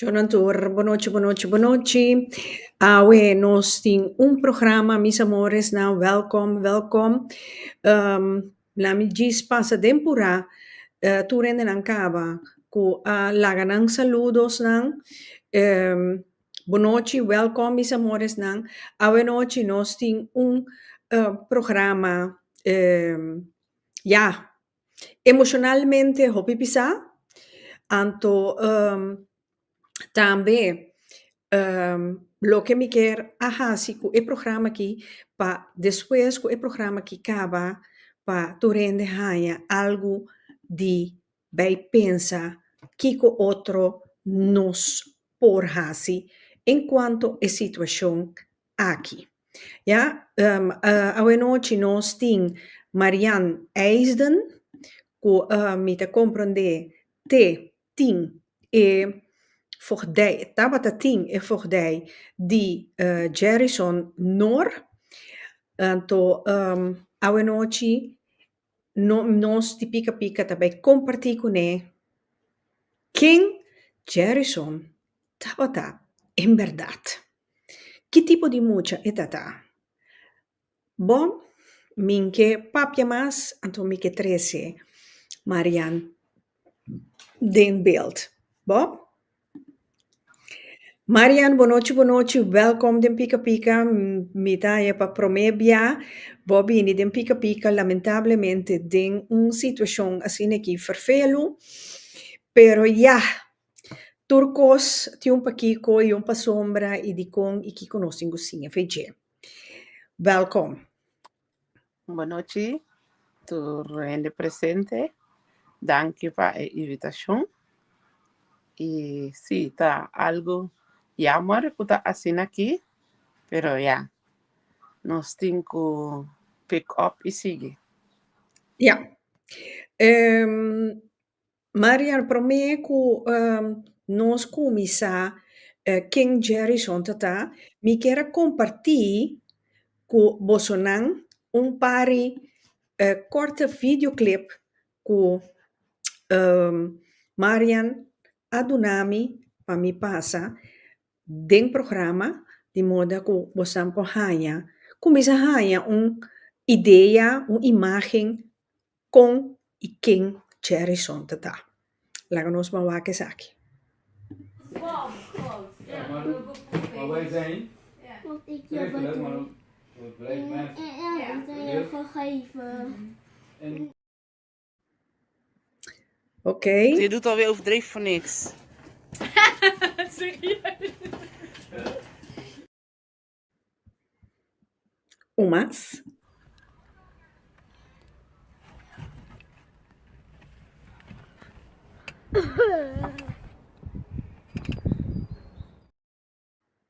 Jonathan, boa noite, boa noite, boa noite. Nós temos um programa, mis amores, nou, welkom, welkom. La mi diz passa tempora, tu rende nan cava, ku laganang saludos nang, boa noite, welkom, mis amores nang. Noite nós temos um programa, ja, emocionalmente, hopi pisa, anto, também, lo que me quer si com o programa aqui, para depois com o programa que acaba, para tu rende hanha algo de vai pensar que o outro nos por hasi enquanto a situação aqui. Ja, a noite nós tem Marianne Eisden, que me te compreende, te tem e Voordij, tabata ting e voordij di Jerison Nor, to awe noci no, nos di pica pica tabai comparti con King Jerison tabata in verdad. Que tipo di mucha è tata? Bom, minke papia mas, anto minke 13, Marian, den beeld. Bom? Marian, boa noite, welkom den Pica Pica, mita é para promebia, Bobby, ni den Pica Pica, lamentavelmente, tem situação assim aqui vervelo, pero ja, turcos, ti un paquico e un pa sombra e di con e chi conosci gusinha, fece. Welkom. Boa noite, tu rende presente. Danke para a invitação. E sim, tá algo já amor que tá assim aqui, pero já nós temos que pick up e seguir. Ja. Marian, para mim, nós começar King Jerry tata, me quer compartilhar com Bolsonaro pari korte videoclip com Marian Adunami para me passa den programa de modo que você hanya começa hanya ideia, imagem com e quem Jerry tata. Laga nos mawake sa aqui. Maar wij zijn? Want ik heb het gegeven. Ok. Je doet alweer overdreven voor niks. Serieus? Umas.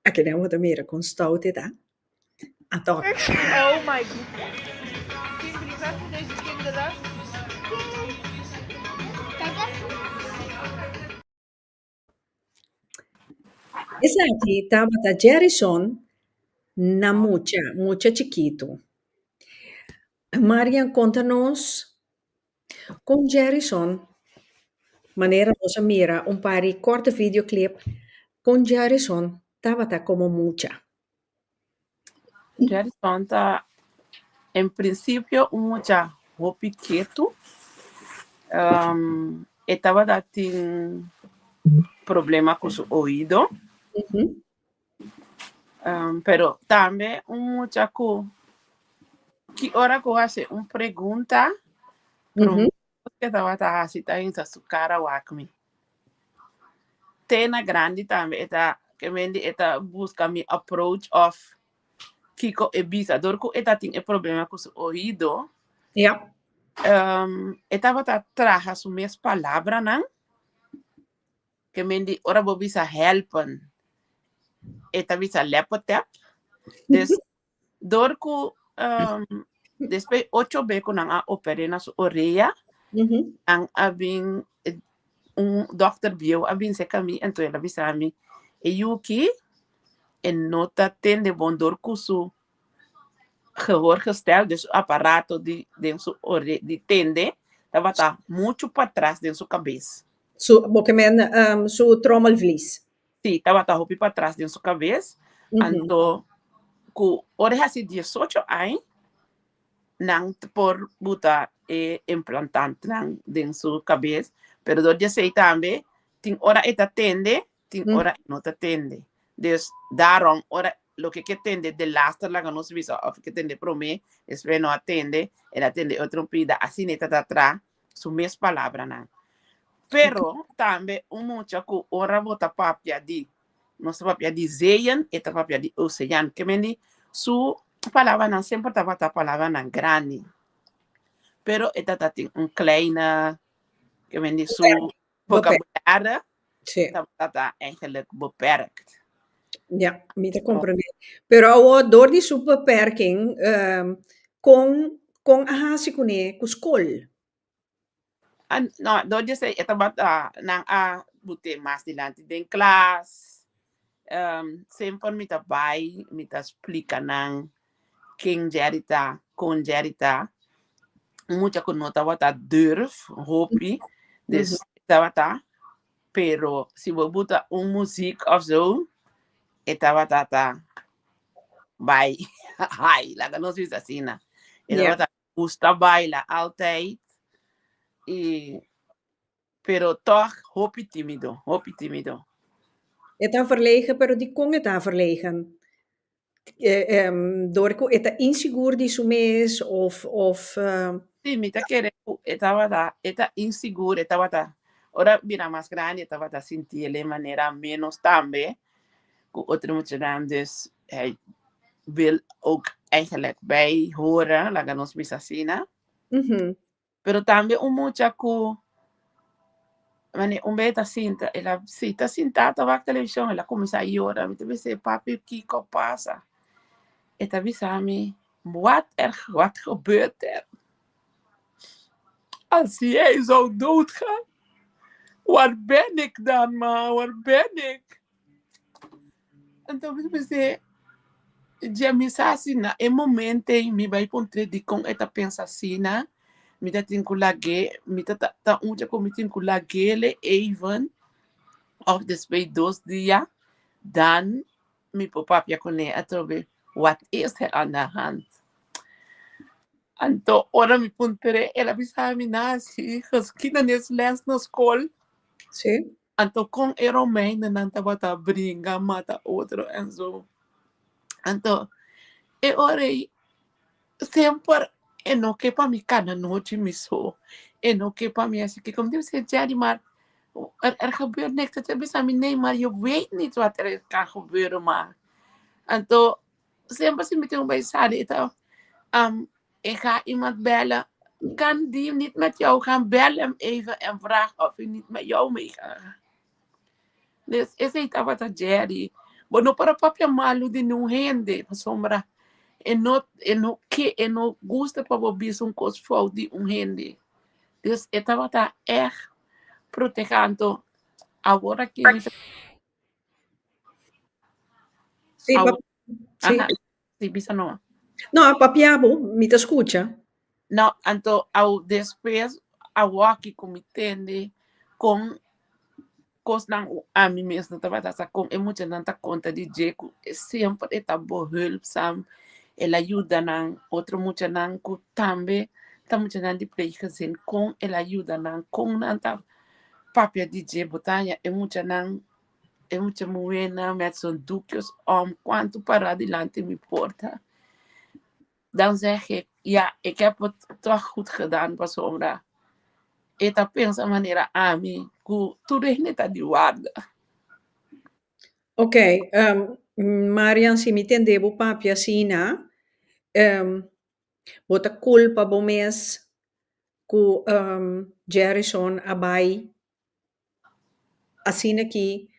Aqui não vou também com stout, tá? Então. Oh my god. Kinderen, wat voor deze kinderen? Essa aqui estava da Jerison na mucha chiquito. Marian, conta-nos com Jerison, maneira nossa mira pari corte videoclip com Jerison, estava como mucha. Jerison tá, em princípio, muita roupa quieto. Estava tendo problema com o ouvido. Pero também muita que hora que hace uma pergunta que estava assim tá em sua cara wakmi. Tena grande também eta que mendi eta busca mi approach of kiko e bisa dorku eta tem problema com o ouvido. Ja. Estava traja su mes palavra não que mendi ora bo bisa helpen. Eta bisa lepotep. Des dorku después 8 becos nang operei na su orelha. Ang abing dokter bio abing se kami ento ela bisa mi e yuki en nota ten de bondor kusu gehoorgestel, dus aparato de su orelha de tende, estava muito para trás de sua cabeça. Su tromelvlies. Sí, estaba hopi para atrás de sua cabeça. Então, com hora assim 18 anos, não por botar implantante não dentro sua cabeça, pero do dia sei também, tem hora que atende, tem hora que não atende. Dus daarom, hora lo que atende de lasta lá que não se visa, of que atende para mim, espera não atende, ele atende outra pida, assim neta atrás, su mesma palavra não. Pero também mucha que ora bota papia di, nossa papia di zeeën, eta papia di oceaan, que mendi su palavra não sempre estava a palavra não grande. Pero eta tem kleine, que mendi su vocabulário, Sí. estava eigenlijk beperkt. Ja, me te compreender. Pero door die beperking, con ahasi kune kuskol. No, do je say eta bata nang a bute mas dilante den klas. Sempre me ta bai, me ta explica nang king jerita, con jerita. Mucha conota wata durf, hopi. Dus eta wata. Pero si we buta muziek of zo, eta wata ta bai. Hai, la que no se así na. Eta wata gusta baila altijd. Pero toch hopi tímido, hopi tímido. Eta verlegen, pero die kon eta verlegen. Door eta inseguro di su mes of Sí, mita quiere, eta inseguro, eta ahora mira más grande, eta sentir de manera menos también, que otro mucho dus hij wil ook eigenlijk bij horen, la ganos bisasina. Pero también mucha que mane beta cinta, ela cita sentata va televisão, ela começa a llorar, me dice papi, Kiko pasa. Eta bisami, wat gebeurt er? Als jij zou doodgaan, waar ben ik dan, ma? Waar ben ik? En toen pensei, já me assassina, em momento me vai pontre de com eta pensa assassina, me tá tinkulage, me tá onde como tinkulage le even, of después 2 dias, dan me papapia com ele, atrobe, what is er aan de hand? Então, ora me pontere, ela bisa me nasi, geschiedenis les na school. Sim. Então, com Romeinen, não tava brinca, mata outro, e zo. Então, e orei, sempre, e não que para me cana noite me so, e não que para me assim, que como deve ser Jerry, maar gebeurt niks, dat heb je nee, maar je weet niet wat er kan gebeuren, maar. Então, sempre se meter bij Sade, ik ga iemand bellen, kan die niet met jou gaan bellen hem even en vragen of hij niet met jou mee gaat. Dus esse estava a Jerry, mas não para papia malu de não rende, sombra, e não gosta para ouvir um coisa fout de rende. Dus estava tá protegendo agora que Sì, sì. Sì, bisa no. No, papiabo, mi te escucha. No, então, ao depois, ao aqui comitende com não a mim mesmo estava com muito tanta conta de jeito sempre está behulpzaam ela ajuda não outro muito não que também está muito não de pleeggezin com ela ajuda não com nanta papia de jeito botanya muito não é muito buena met zo'n doekjes quanto para adelante me porta dan zeg ik ja ik heb het toch goed gedaan pas omra eta pensa maneira a mim tu regneta di guarda. Ok, Marian, si mi tendevo papia sina, bota culpa bo mes ku Jerison abai asina ki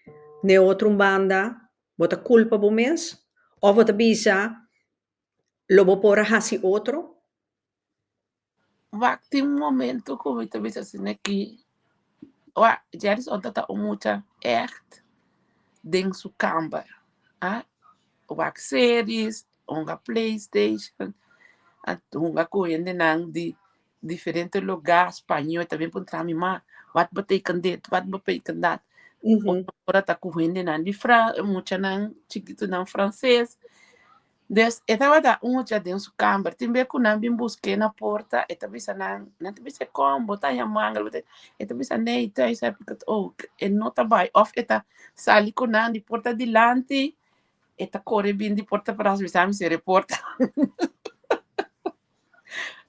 ne outro banda, bota culpa bo mes, o bota bisa lo bo pora hasi outro. Waktu momento como eu também assim aqui, Jerison tá muita echt dentro sua câmara, wak series, onga PlayStation, onga correndo nang de diferentes lugares, espanhol também para mim, mas wat betekent dit, wat betekent dat? Ora tá correndo na de mucha nan chiquito nan francês. Des estava da já dentro sua câmara, timbe com nan bim busquei na porta, eta bisa nan te bisa com botar a manga, eta bisa nei tá isso porque e nota vai of eta sali com nan de porta dilante, eta corre bem de porta para as bisa se reporta.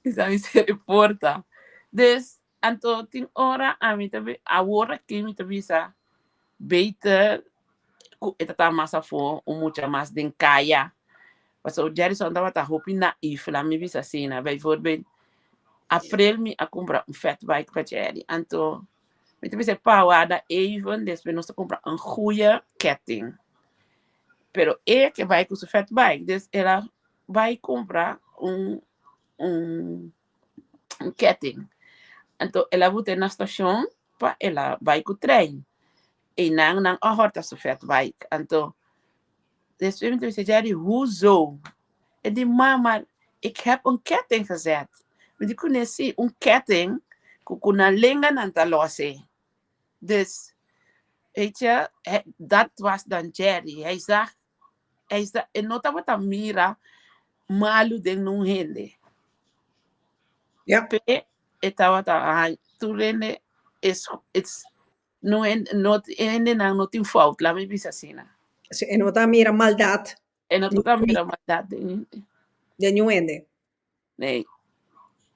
Bisa se reporta. Des anto tin ora a mim também a hora que me bisa beter eta tá massa for mucha mais den kaya. Mas o Jerry só andava tá roupa naif lá me visa assim, né? Bijvoorbeeld april me a comprar fatbike para Jerry. Então, me te disse pauada even, después nós comprar goede ketting. Pero que vai com o fatbike, dus ela vai comprar ketting. Então, ela vai ter na estação para ela vai com o trem. E não horta o fatbike. Então, después me disse Jerry, hoezo? En die mama, ik heb een ketting gezet. Maar die kon zien, een ketting, kon lengen en te lossen. Dus, weet je, dat was dan Jerry. Hij zag, en nota wat aan mira, malu den nun hende. Ja. Pe, eta wat aan, toerende, is, not hende na not in fout, laat me bisa sina. En nota mira maldad. En dat ook mira maldad. De nuende. Nee,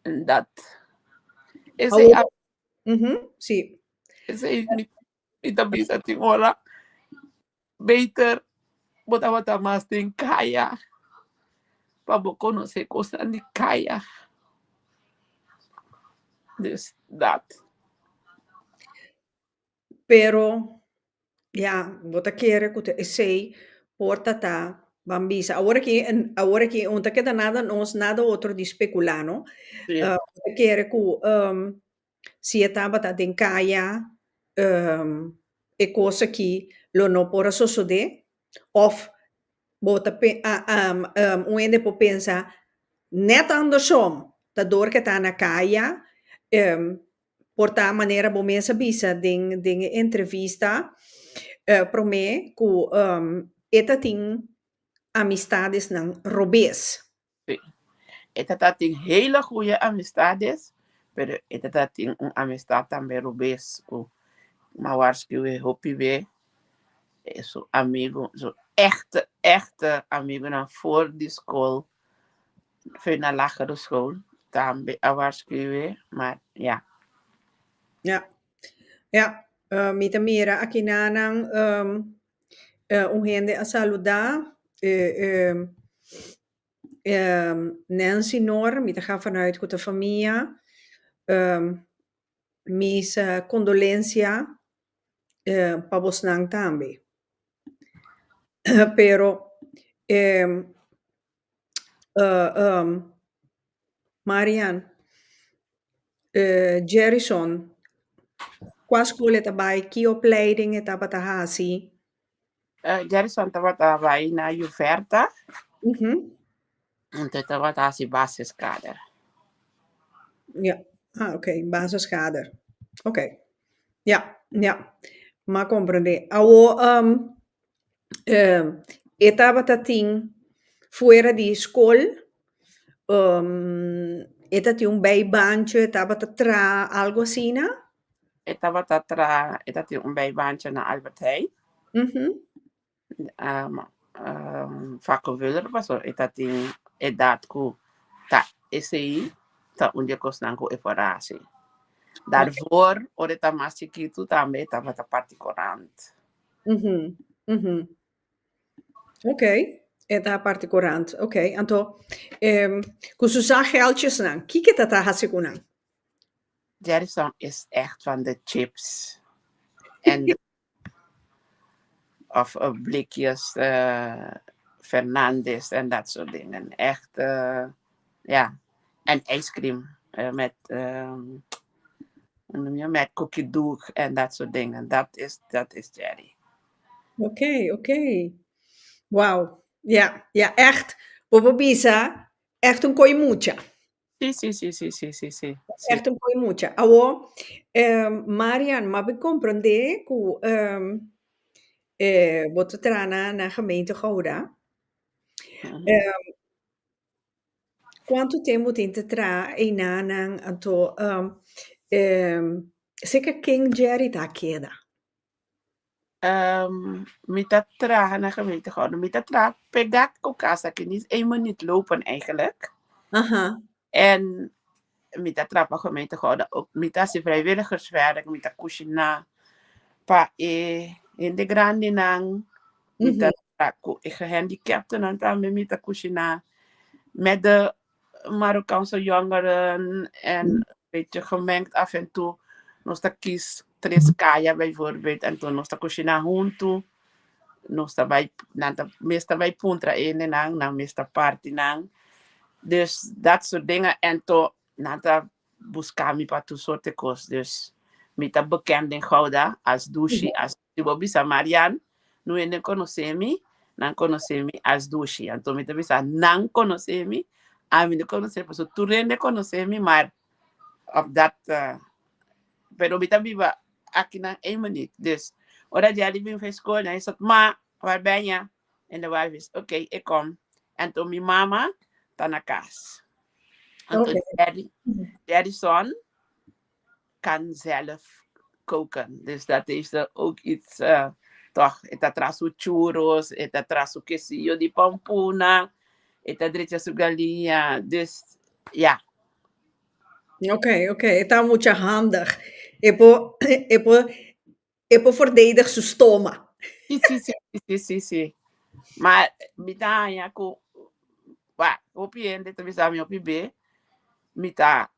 en dat. Sí. Ese niet te bisa ting ora. Beter, wat mas ting kaya. Pa bokono se cosa ni kaya. Dus dat. Pero, ja, wat ik quiere que sei, porta ta bambisa. Ahora que onta queda nada outro de especular, no? Sí. Quiere que si estava ta den kaya, e cosa que lo no pora suceder, of bota uende po pensa net andersom, da dor que tá na kaya, porta maneira bom mensa bisa den entrevista pro me ku eta ting amistades nan robes. Sí. Esta ting hele goede amistades, pero esta ting amistad também robes. Maar waarschuwen hoopie weer. Zo amigo, zo echte amigo na voor die school. Voor na lagere school. Também waarschuwen, maar ja. Ja, mita mira aqui nanang gente a saludar. Nancy Nor, mita ga vanuit de familie. Mis condolencia pa Bosnang tambe. Pero Marian, Jerryson, qua school etabay, ki opleiding etabata-hasi? Jerryson etabata-hasi na Juverta. En etabata-hasi basiskader. Ja, oké, basiskader. Oké. Ja. Ma comprende. Awo, etabata-ting fuera de school, etati un bijbaantje, etabata-tra, algo así, ¿no? Etabata-tra, etati un bijbaantje na Albert Heijn. Vakkenvuller was zo, etati edat ku ta SCI, ta unje kosnanku eforasi. Daarvoor, oreta mas chiquito, também estava particorant. Ok, eta particorant. Ok, anto, kususa geldjes nan. Kijk het dat hasikunan. Jerryson is echt van de chips. En of blikjes Fernandes en dat soort dingen. Echt, ja. En ijscream met cookie dough en dat soort dingen. Dat is Jerry. Oké. Wauw. Ja, echt. Bobo Bisa, echt een koimucha. Sí. Certo, un po' mucha. Awo, Marian, maar we comprende que wat trana na gemeente Gouda. Mhm. Eh, quanto tempo tenta tra e nanan anto seka King Jerry ta queda. Mita tragen naar gemeente gehouden. Mita tra pegat ko casa que niet 1 minuut lopen eigenlijk. Aha. En mita trapa gemeente gehouden ook. Mita si vrijwilligerswerk, mita kushina pa in de grande nang. Mita tra ko gehandicapten aan tafel mita kushina met de Marokkaanse jongeren en een beetje gemengd af en toe. Nos ta kies tres kaya bijvoorbeeld en toen nos ta kushina junto. Nos ta bij nanta meesta bij puntra ene nang na meesta party nang. Dus dat soort dingen en to nanta buscami pa tu soorte kos. Dus mita bekend in Gouda als douche als Tibobisa Marian. Nu ene conoscemi, nan conoscemi als douche. En to mita bisa nan conoscemi. A mí no conoce, pues tú rende conocerme, maar op dat, pero mita viva aqui na 1 minuut. Dus, ora dia die ben van school, en hij zegt, ma, waar ben je? En de wife is, oké, ik kom. En toen mijn mama, dan naar kaas. En toen daddy son kan zelf koken. Dus dat is ook iets, toch, het atraso churros, het atraso quesillo di pampuna, het adretje su galinha. Dus, ja. Oké. Het is mucha handig. Epo verdedig zijn stoma. Sim. Mas, me dá, opiende, talvez a minha opibe, me dá,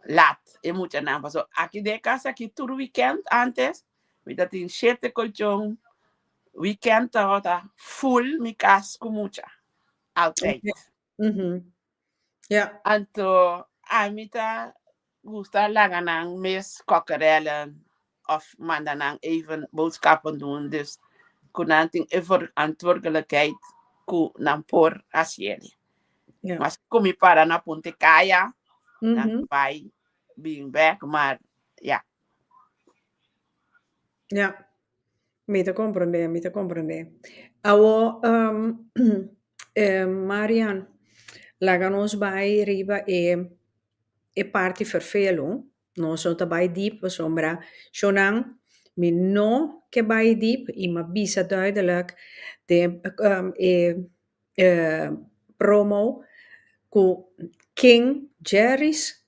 lat, e muita nada. So, aqui de casa, aqui todo weekend, antes, me dá tem 7 colchão, weekend, tá full, me casa com muita. Altijd. Ja. Anto, a mí ta gusta laganang mes kokkerellen of mandanang even boodschappen doen. Dus kunanting verantwoordelijkheid ku nampor asieli. Ja. Mas kumi para na punte kaya, dan bij being back, maar ja. Ja. Me te comprende. Awo, Marian, laganos bij riba e parti vervelo. No so tabai diep, sombra. Shonang, mi no ke bij diep, ima bisa duidelijk de promo ku King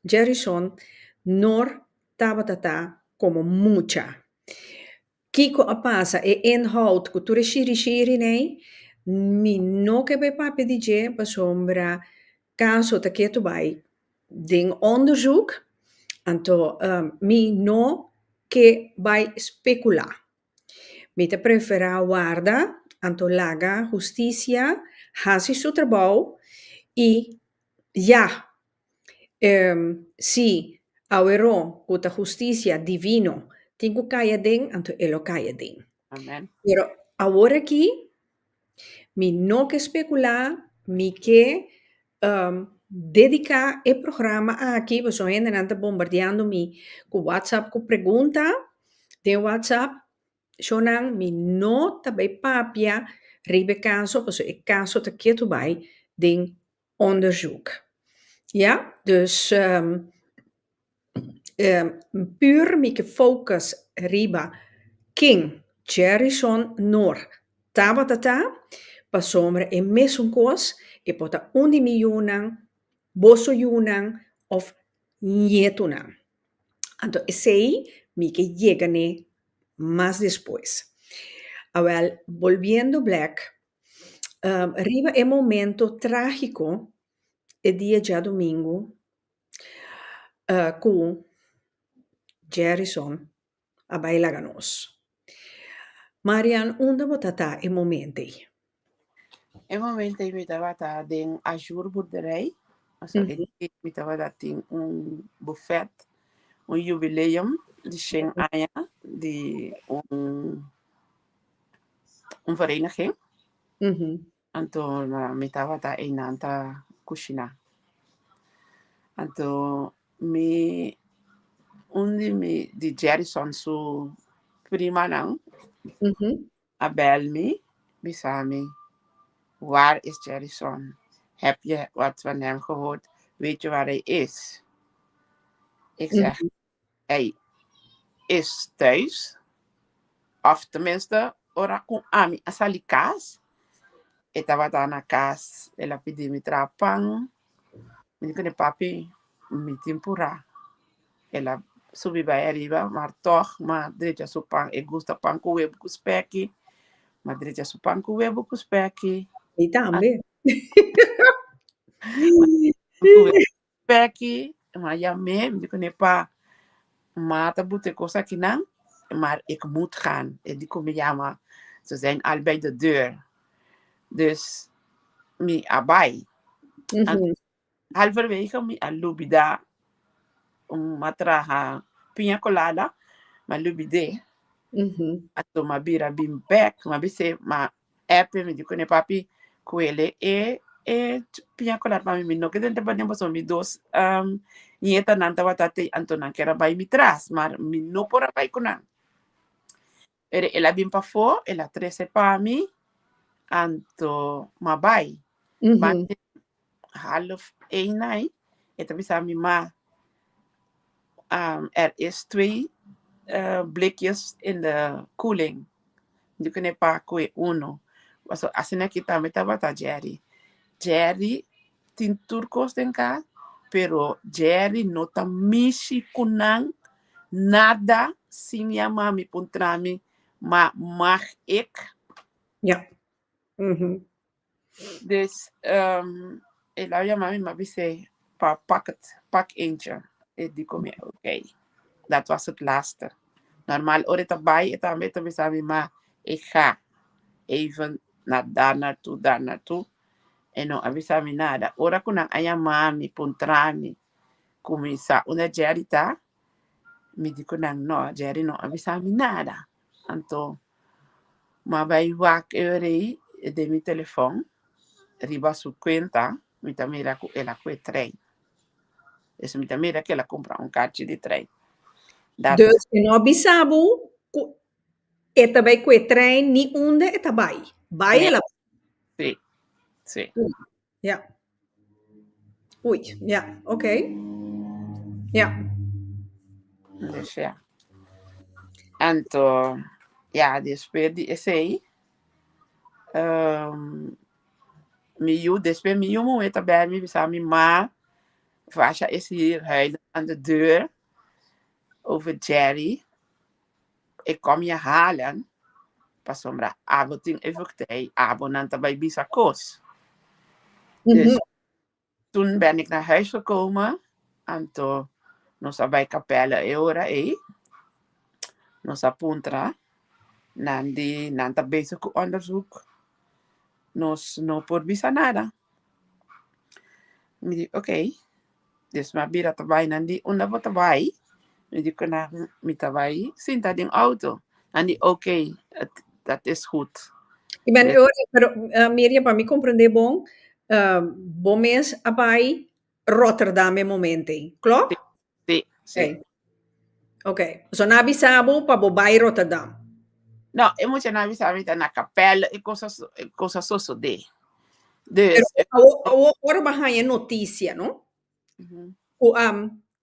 Jerryson nor tabatata como mucha. Kiko a pasa e inhoud cultura shiri nei mi no che bij papi DJ sombra caso te keto bij ding onderzoek anto mi no che bij specula mi te prefera guarda anto laga justicia hasi su trabajo y ja si awero kuta justicia divino tengo kaya ding anto elo kaya ding. Amen. Pero ahora aquí, mi no que especular, mi que dedicar el programa aquí, pues hoy en anda bombardeando mi con WhatsApp con pregunta de WhatsApp, sonan mi no tabai papia, ribe caso, pues el caso te quiero bij ding onderzoek. Ja, dus puur mi que focus riba King Jerryson Nor Tabatata pa sombra e mesum kos e pota 1 miljoen boso yunan of nietunan. Anto sei mi que llegane más después. Well, volviendo Black, arriba el momento trágico el día ya domingo con Jerryson a Bailaganos. Marian, onde botata in momenti? In momento ik weet wat dat ding ajourboerderij. Also, ik weet wat dat ding een buffet, een jubileum, die Sheng Aya, die een vereniging. En toen met wat dat een aantal kushina. Anto mi di Jerison su prima nang, abel me, bisami, waar is Jerison? Heb je wat van hem gehoord? Weet je waar hij is? Ik zeg, hij is thuis. Of tenminste, ora kung ami asali kas. Estaba na kas, ela pidi mi trapang. Mi dico papi, mi timpura. Ela subi bij arriba, maar toch, maar dreja su pan, e gusta pan com web com speki. Maar dreja su pan com web com speki. E também. Speki, maar ja, me dico pa, mata boete cosa ki nang, maar ik moet gaan. En die komen ja, maar ze zijn al bij de deur. Dus, mi abai. Halverwege mi alubida matraha piña colada, malubide. Ato mabira bimpek, mabise ma epe mi dico ne papi kwele piña colada mami mi no que dente banembo son mi dos nieta nanta watate antonan kera bai mi tras, maar mi no pora bai kunan. Ere ela bimpa fo, ela 13 pa mi anto mabai. Bante half 1 nai, eta bisa mi ma is 2 blikjes in de koeling. Je kunt pa kwe uno. So asina kita metabata Jerry. Jerry tin turcos denka, pero Jerry nota mishi kunang nada sin ya mami puntrami ma mag ik. Ja. Dus ela ya mami ma bise pak eentje. En die kom je oké. Dat was het laatste. Normaal ooit erbij, het aan met me maar ik ga even daar naartoe. En no avisami nada. Ora kunang ayamami, puntrami, kumisa. Una Jerry ta, mi dico nang no, Jerry no avisami nada. Anto, ma bij wak eurei de mi telefoon, riba su cuenta, mi tamira ku ela kwe trein. Dus mi tamira que la compra un kaartje di trein. Dus in Abisabu, eta bij kwe trein, niet onder, eta bij. Bij ela. Sí. Ja. Oei, ja, oké. Ja. Dus ja. Anto, ja, después de ese, después mi momento bij me, bisa mi ma, Vasha is hier huilen aan de deur over Jerry. Ik kom je halen. Pas sombra aboting evoctei abonanta bij Bisakos. Dus toen ben ik naar huis gekomen. Anto, nos bij Capella Eora nos apuntra. Nandi, nanta bezig onderzoek. Nos no por bisa nada. Oké. Dus maar bira tabay nandi una bo tabay. Hindi ko na mitabay. Sinta ding auto. Nandi oké. Dat is goed. Ik ben pero Miriam, para mí comprender bom, bom is abai Rotterdam in momenten, klopt? Sí. Oké. So na Bisabo pa bobai Rotterdam. No, eu moet je nou weer na Capella e coisa so de. Dus Ora bahaya notícia, no?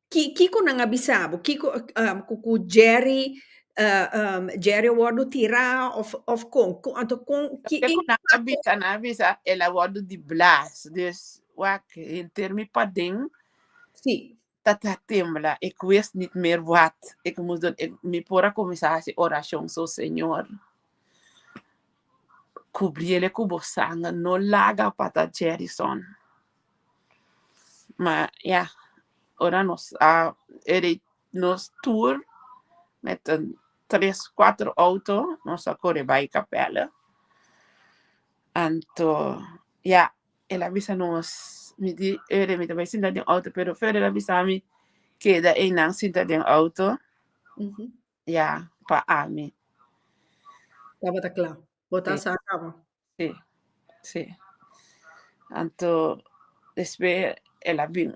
Kiko nang Bisabo, Kiko ku Jerry Jerry Wardo tira of kon na avisa ela Wardo di Blas. Dus wak in termi pa ding. Sim. Dat tembla. Ik wist niet meer wat. Ik moest doen. Mi pora commissatie oração so senhor. Cubriele cubo sanga no laga pata Jerison. Maar ja, ora nos tour met een 3-4 auto, nos corre bij Capella. Anto, ja, ela avisa nos mi também sinta de auto, pero verder ela avisa mi que da nang sinta de auto. Ja, pa ami. Tava claro. Botar essa acaba. Sí. Anto, después ela vem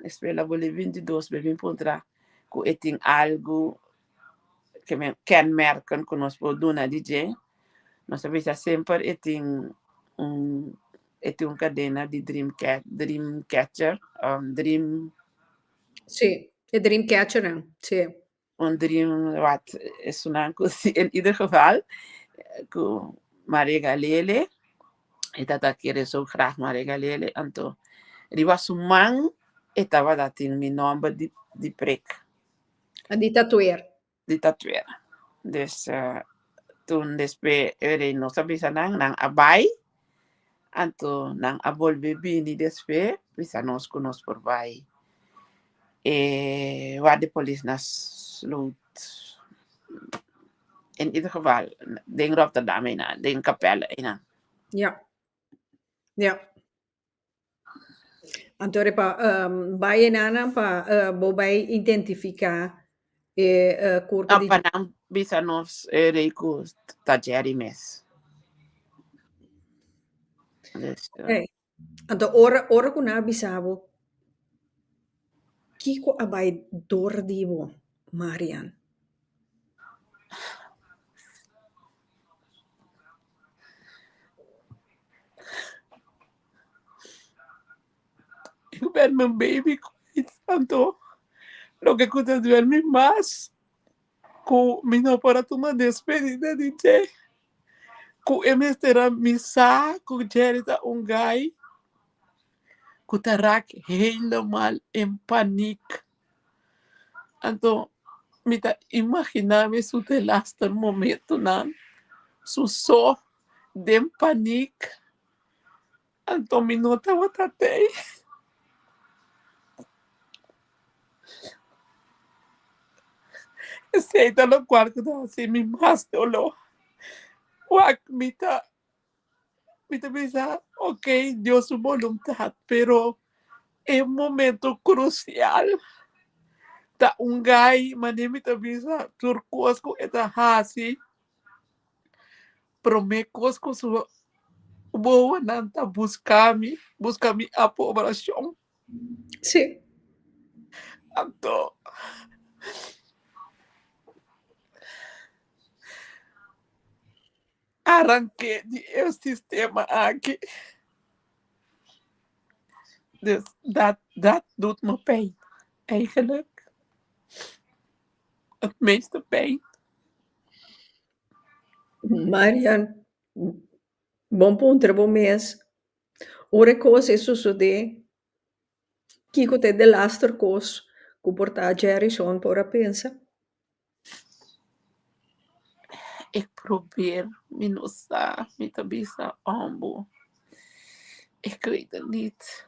después ela vole 22, vem encontrar com tem algo que me kenmerken que nós podemos na DJ. Nós sabemos sempre tem cadena de Dreamcatcher, Dream, Sì, è Dreamcatcher, sì. Dream, wat is zo'n in ieder geval, con Maria Galele, e dat keer zo graag Maria Galele, en toen, die was een man, e tava dat in mijn nummer die prik, Di tatuer. die tatuer. Dus, toen después, no sabia nang abay, en toen, nang abol bebini después, bisa nos konos por bay. Waar de politie nas sloot. In ieder geval, den Rotterdam ina, den Capelle ina. Ja. Ja. Antore bai nana bo bai identificar corpo di Apa nang bisa nos reiku tajeri mes. Dus, Anto ora kuna bisavo Kiko abai dordivo Marian. ik ben mijn baby kwijt, Anto. Lo que kunt duerme más. Ku mina para uma despedida de je. Ku emestera misa, ku jerita guy. Ku tarak helemaal in paniek. Anto, mita imaginame su de laatste momento nan. Su so den paniek. Anto minota watatei. Aceita no quarto da assim me mastolo. Wak mita pensa, ok, Dios su voluntad, pero é um momento crucial. Ta guy, mita pensa, turcos com eta hasi. Promecos com sua boa nanta buscar-me a poblação. Sì. Anto. Arranquei de sistema aqui. Dus dat doet me pijn. Eigenlijk. Het meeste pijn. Marian, bom punto, bom mês. Ora cosa succede? Kiko te de laster cos ku porta Jerry son pora pensa. Ik probeer minusa, mitabisa, ambo. Ik weet het niet.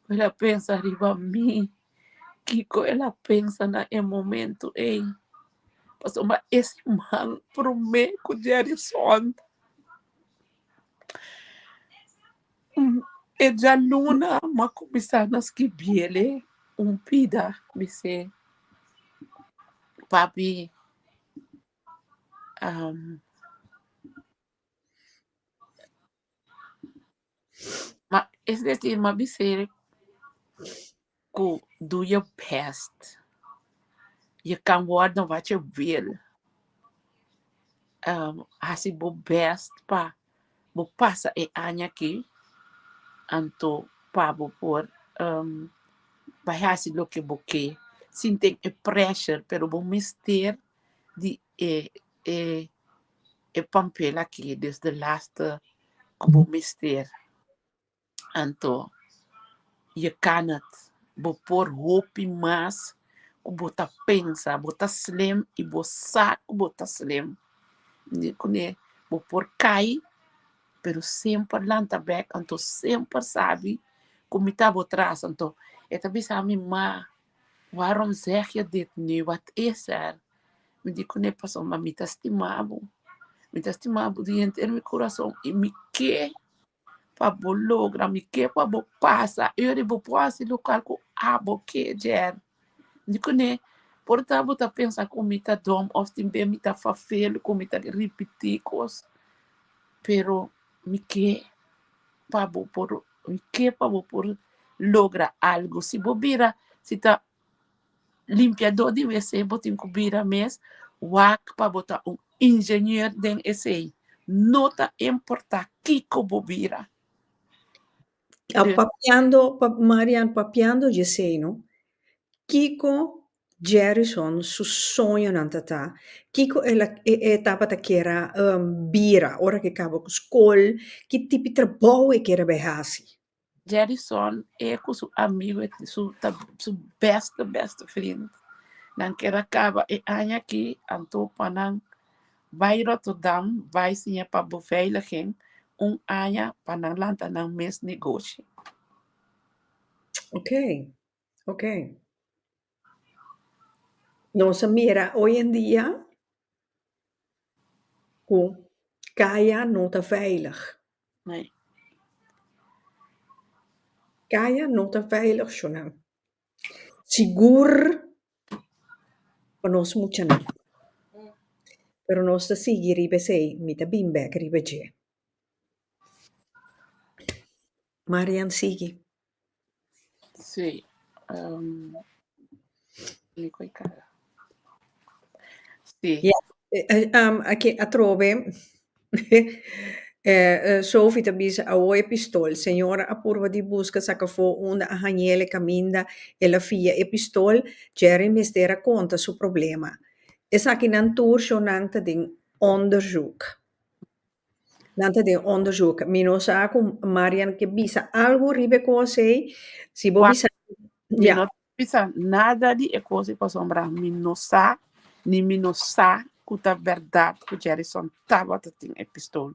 Ela pensa arriba mim. Kiko, ela pensa na momento, Pastor, mas esse man promete com o Jerison. E já luna, mas começar nas que biele, pida, me papi, mas esse decir, mas me do your best. Je kan worden wat je wil. Als je best pa, bo passa e anya aqui, anto pa bo por bahasi lo que boque, sin tem e pressure, pero bo mister di pampela aqui desde laatste bo mister. Anto je kan het, bo por hopi mas, bota pensa, bota slim e bota slim. Quando vou por cai, pero sempre lanta back, então sempre sabe como está por trás, então é também sabe mas waarom zeg je dit nu? Wat is er? Me digo quando passou mas me está estimado dentro do meu coração e me quer para logra, me quer para passa, eu vou passar local com abo que ger. Dico ne, porta bota pensa como ita dom, often bem ita fafelo, como ita repetir coisas, pero me que pabo por logra algo. Si bobira, si ta limpiador de WC, botin kubira mes, wak pa bota engineer den esse. Nota importa kiko bobira. Marian, papiando Jeseno, Kiko Jerison su sonho não tá. Kiko etapa ta kera bira, ora que acaba com escola, que tipo de trabalho é que era behasi. Jerison é com seu amigo, seu beste vriend. Dan kera acaba e anya aqui, anto panang vai Rotterdam, vai sim para beveiliging, anya panang lanta ng mes negócio. Ok. Nossa mira, hoje em dia, com Kaya não está veilig. Nee. Kaya não está veilig, Shonan. Seguro, para nós muito não. Pero nós está seguir ribe sei, mita bimbe que ribe je. Marian sigue. Sim. Sim. Aqui a trove, Sophie tabisa a oe pistol, senhora apurva di busca sacafo onda a Haniele caminda e la fia e pistol, Jerry mistera conta su problema. Es aqui nan tour zo nanta ding onderzoek. Nanta ding onderzoek. Mino saco Marian que bisa algo ribe ko sei, si bo bisa. Mi no bisa nada de coisa para sombrar. Mi no sa, ni mi no sa, kuta verdade que Jerison tava tem epistol.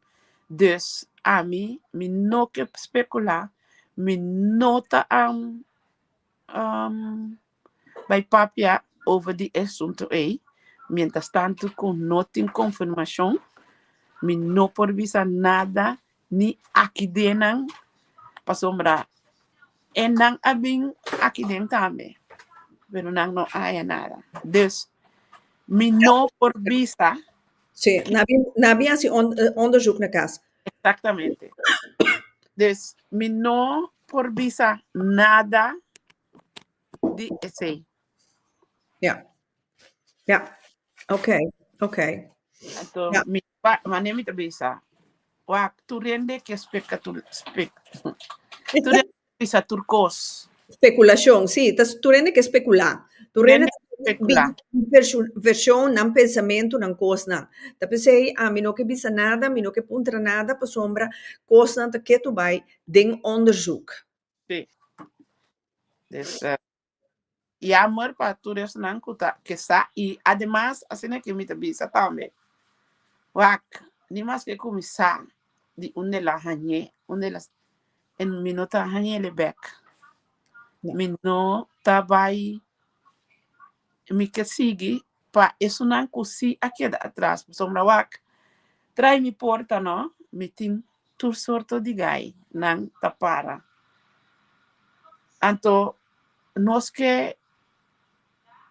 Dus a mi no que especular, mi nota by papia over die assunto aí. Mientras tanto, com não tem confirmação, mi no por visa nada, ni aqui dentro, para sombrar. En dan abing aqui dentro também. Pero não há nada. Dus, mi no por visa. Sim, nabi assim onderzoek na casa. Exatamente. Dus, mi no por visa nada de esse. Ja. Ok. Então, maneira de visa. Tu rende que explica tu rende visa turcos. Especulação, sim. Tu rende que especular. Tu rende especular. Versão, não pensamento, não coisa, não. Tá pensei, mi não que bisa nada, mi não que puntra nada, para sombra, coisa, não que tu vai, den onderzoek. Sim. Dus, jammer para todos não que está, e además, assim que me bisa também. Ni mais que começar de onde la hanye, onde la en minuta hanye le back. Mino tabai mi que sigue pa isso não cosi aqui atrás, sombra trai mi porta no, mi tin tur sorto de gai nang tapara. Anto nos que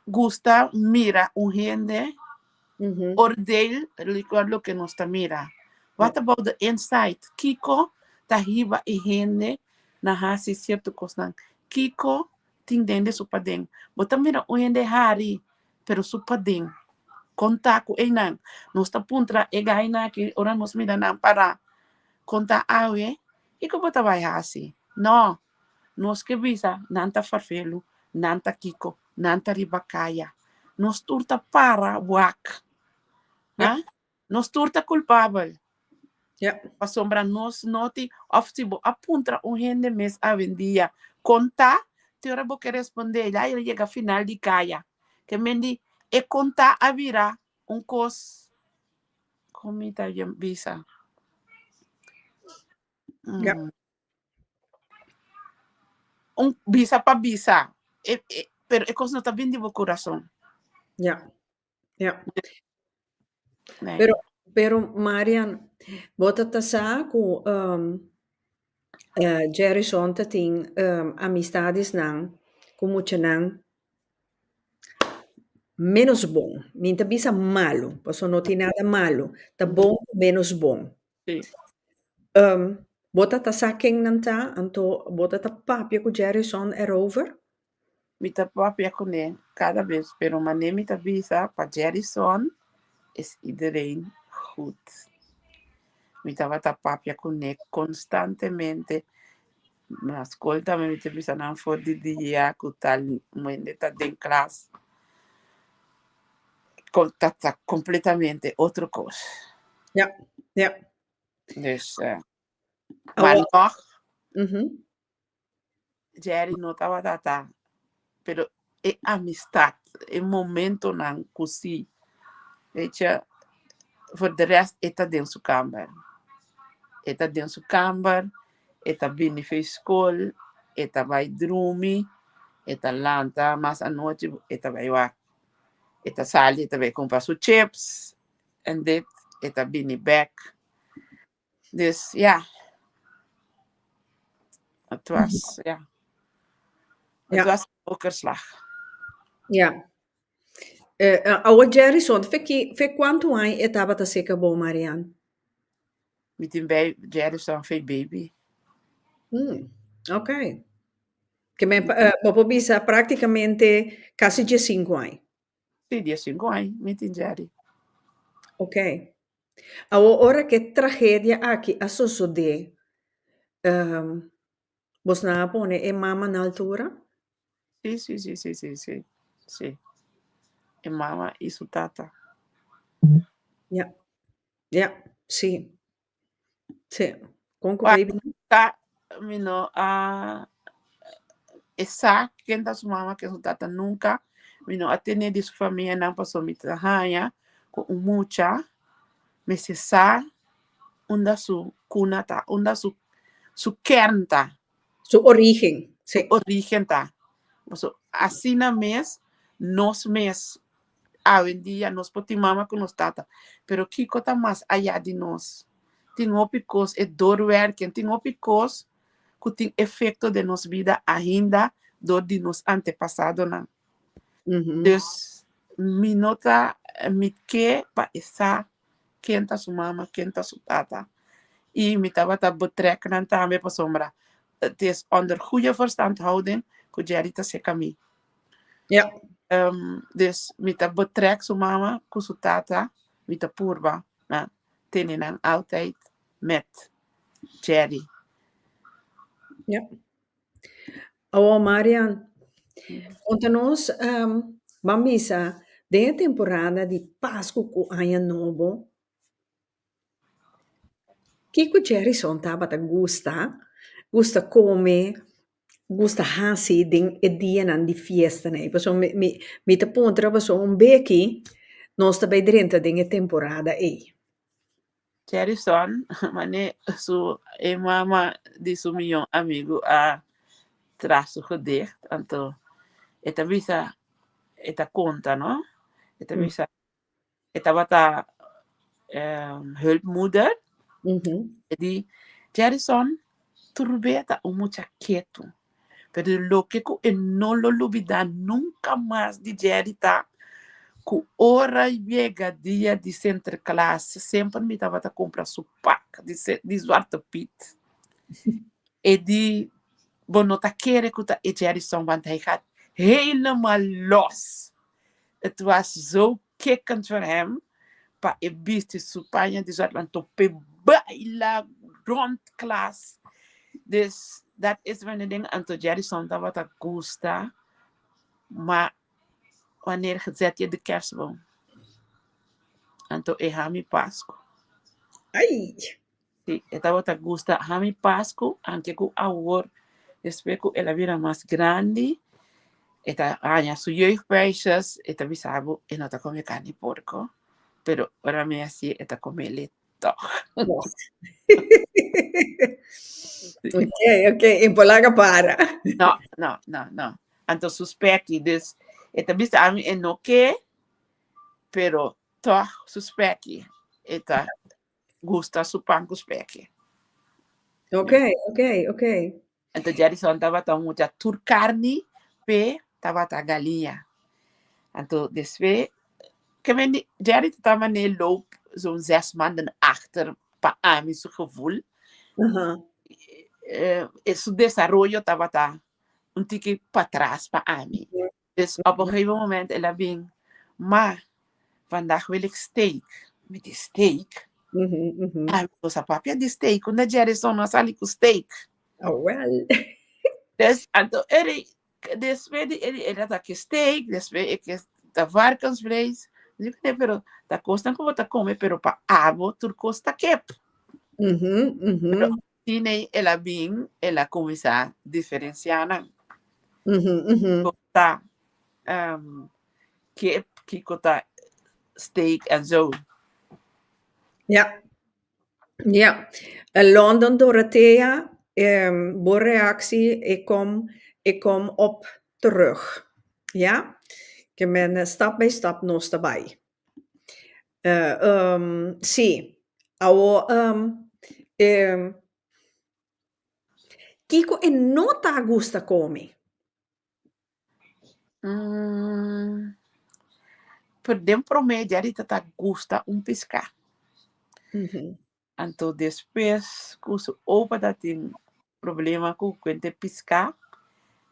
gusta mira gente ordel lo que nos ta mira. What about the inside? Kiko tahiba e gente na hasi certo cosnan. Kiko ting dende supadeng. Bota mira gente hari pero supadeng. Conta ko enang. Nos ta puntra e gaina que ora nos mira nang para conta awe. Iko bota vai hasi. No. Nos que visa nanta farfelo, nanta Kiko, nanta ribakaya. Nos turta para wak. Ja. Nos turta culpável. Ja. A sombra nos noti of se apunta gente mes a vendia. Conta, te ora bo que responder, lá ele chega final de caia. Que mendi e conta a vira cos comita visa. Ja. Visa para visa. Pero e cosa não tá bem de coração. Ja. Nee. Pero Marian, bota tasa ku Jerry Sonta ting amistades nang, ku mucha nang menos bom. Minta bisa malo, paso no tiene nada malo. Tá bom, menos bom. Sí. Bota ta saking nanta, anto bota ta papje ku Jerryson erover. Mita papia kone cada vez, pero mané mita visa para Jerryson is iedereen goed. Mita vata papia kone constantemente. Na ascolta me mita visa nan for di dia kutal muendeta den class. Contacta completamente outra cosa. Ja, ja. Dus, Oh, maar nog, Jerry no estaba data, pero é amistad, é momento nan kusi. Weet je, voor de rest está dentro su kamer. Está dentro su kamer, está binnen van school, está bij drumi, está lanta, mas a noite, está bij wak. Está sali, está bij comprar su chips, en dit, está binnen back. Dus ja, het was, ja. Het Ja. was ook een slag. Ja. Awa Jerryson, fe quanto anni estava ta seca bom, Marianne? Met een Jerry zo'n veel baby. Ok. Que me Bobo bisa praticamente quasi 5 anni. Sì, 10 anni, met een Jerry. Ok. Ora che tragedia aqui a suceder. Vos na pone e mama na altura? Sì, sì, sì, sì, sì, sì. Sì. E mamma e su tata. Ja. Ja, sì. Sì. Conco Olha, baby. tá, mino, esa kenda su mama que su tata nunca, mino, atene de su familia não passou mita hanya, com mucha, me se sa, unda su kunata, unda su kernta, Su origen. su Sì. origen ta. So, assim na mes, nos mes, hoje em dia, nós podemos mama com nos tata, pero kiko tá mais allá de nós. Tem opicos e doorwerken, tem opicos que tem efeito de nos vida ainda do de nos antepassados. Dus, mi nota, mi que pa essa, quem tá sua mama, quem tá sua tata. E mi tava tá betrekken também para sombra. Het is onder goede verstandhouding que Jerry tá se caminho. Ja. Dus mi tá betrek sua mama com sua tata, mi tá purba, né? Tenen altijd met Jerry. Ja. Oh, Marian, conta-nos, Bambisa, de temporada de Páscoa com Ano Novo, que o Jerryson tava ta gusta come, gusta hasi ding e dia nan di fiesta, né? Paso mi te pontra paso un beki, nós ta bei drenta ding e temporada ei. Jerry son, mane su e mama di su mio amigo a traço gedicht, anto eta visa eta conta, no? Eta visa eta bata hulpmoeder. Die Jerry son turbeta o mucha quieto. Pero lo que no lo olvida nunca más de Jerry ta ku ora llega dia de centroclasse, sempre me tava a comprar su pack de Zwarte Piet. E die bonota keren kuta e Jerryson, want hij gaat helemaal los. Het was zo kikkend voor hem. Pa e biste su panha de Zwarte, want op baila rond klas. Dus dat is van de dingen, en to Jerryson dat wat gusta. Maar wanneer gezet je de kerstboom? En to e hami Pasco. Ai! Sí, esta bota gusta hami Pasco, anche ku awor, después ku ela vira más grande, esta aña su jeugdmeisjes, esta bisabo, en nota come carne porco, pero ahora me así, esta come leto. Ok, in polaga para. No. Anto suspecti, dus, esta bisa ami en no que, pero toch suspecti, esta gusta su pan suspecti. Ok. Então, Jerryson estava tão muito turcarni, pe estava a galinha. Então, después, que men Jerry estava ne loop zo'n 6 maanden achter, pa ami su gevoel. su desarrollo estaba un tique para atrás para mí. Dus op een gegeven moment ella bien, ma, vandaag wil ik steak. Met die steak. Ah, sa papia die steak, omdat Jerry zo'n sali ku steak. Oh, well. Dus anto dus weet je dat ik steak, dus weet ik dat varkensvlees. Dus ik pero dat kost dan como dat come, pero pa abo tur kosta kep. Pero tine ela bien, ela comienza a diferenciar. Kosta kip, kikota steak en zo. Ja. Ja. London, Dorothea, boa reactie. Ik kom op terug. Ja? Ik ben stap bij stap nog daarbij. Sì. Kiko e nota gusta come. Por dentro me Jerry tata gusta piscar. Então, depois, com o opa da tem problema com quando piscar,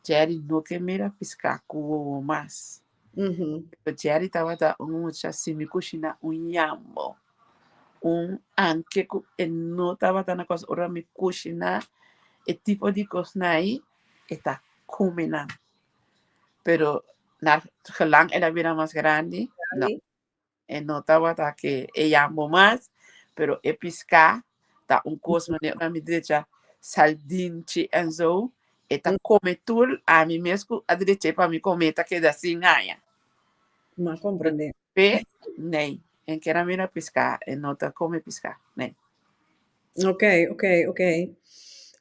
Jerry não quer mira piscar com mais. Jerry estava da assim me coxina yambo, anque e não estava na coisa ora me coxina e tipo de coisa aí está comendo. Pero na gelang ela vira mais grande, não. E não estava que e yambo mais. Pero e piscar, tá coisa na minha direita, saldinche en zo, e tá come tudo, a mim mesmo, a direita para me comer, tá que assim, ganha. Ma comprende. Pe, nem, en que era mira piscar, e não tá come piscar, nem. Ok.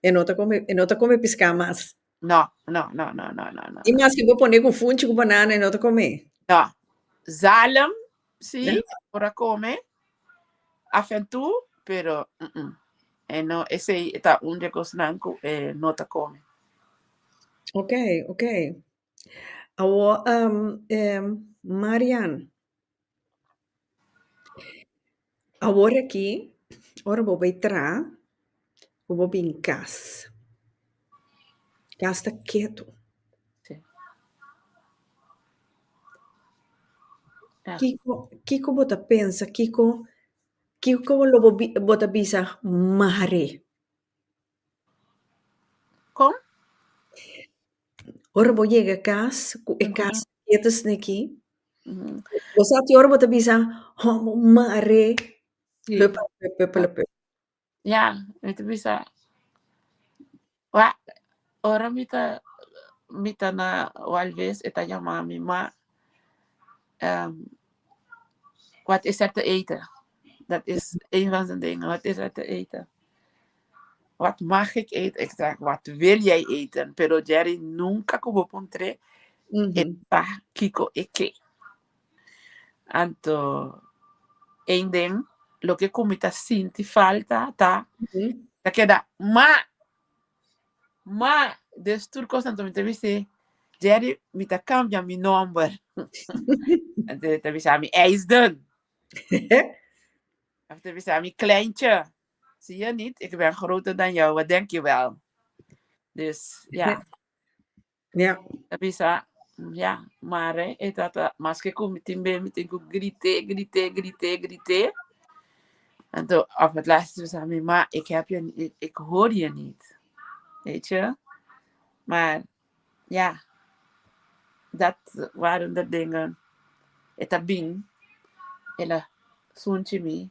E nota come piscar mais. No. E mais que vou poner com funte com banana e nota comer. No, zalem, sí, para comer, afentu, pero, e no, ese está de cocinanco, no tá come. Ok. Agora, Marian. Agora aqui, ora vou entrar, vou vir em casa. Casa está quieto. Sí. Kiko bota pensa, Kiko lo bota bisa mare. Como? Ora vou chegar a casa, casa quietas aqui. Você até ora bota bisa mare. Sí. Hup. Ya, itu bisa. Wah, orang mita na walvis eta llama mi ma. Wat is er te eten? Dat is een van zijn dingen. Wat is er te eten? Wat mag ik eten? Ik zeg, wat wil jij eten? Pero Jerry nunca como pontre eta kiko eke. Anto, een ding, lo que comita sinti falta, ta queda, ma, dus turcos tanto me te viste, Jerry, me te cambia mi nombre. En te viste a mi ijsden. Of te viste a mi kleintje. Zie je niet? Ik ben groter dan jou, wat denk je wel? Dus ja. Ja. Te viste, ja, maar mas que kom met grite. En toen op het laatste zei mijn ma, ik hoor je niet. Weet je? Maar ja, dat waren de dingen. Eta bing, ela sunchi mi,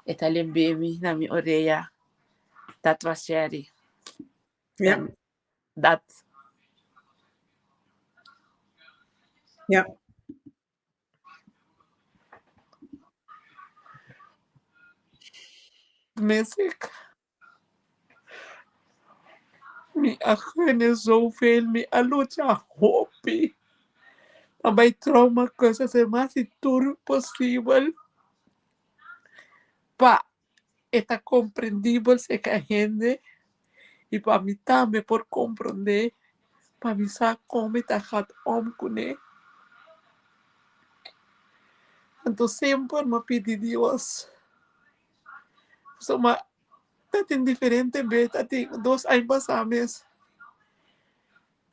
eta lembe mi na mi oreja. Dat was Jerry. Ja. Dat. Ja. Mis ik. Mi agene zoveel, mi alucha hopi. Bij trauma cosas es más posible. Pa, está comprendible se que gente. Y para mí también por comprender. Para mí sa come ta gaat omkune. Entonces siempre me pide Dios. So, Dat in diferente beta tem dos ay basames.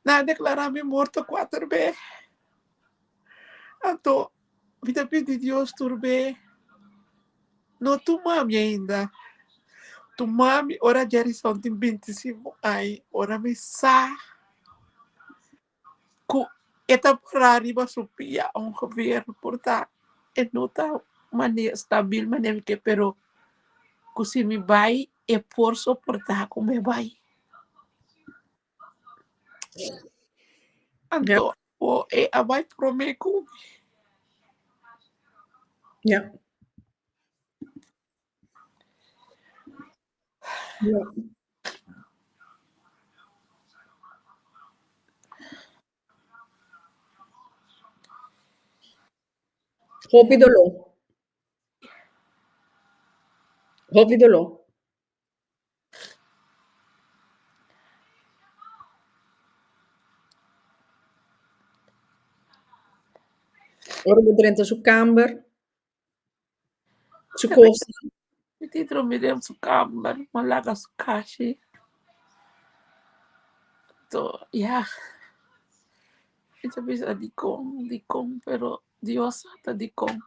Na declarami morto 4 be. Anto, vida pedi Dios turbe. No tu mami ainda. Tu mami, ora Jerison tem 25 ay, ora me sa. Ku eta parari ba supia ongeveer porta. En nota manier stabil manier que pero ku si mi bai e por soportar com me bai. Anto, o e abai promeku. Ja. Ja. Hopidolo. Hopidolo. Ora moet er in zijn kamer. Ze kost. Iti tromidem su kambar, malaga su kashi. To, ja. Ito bisa dikong, pero Dios hata dikong.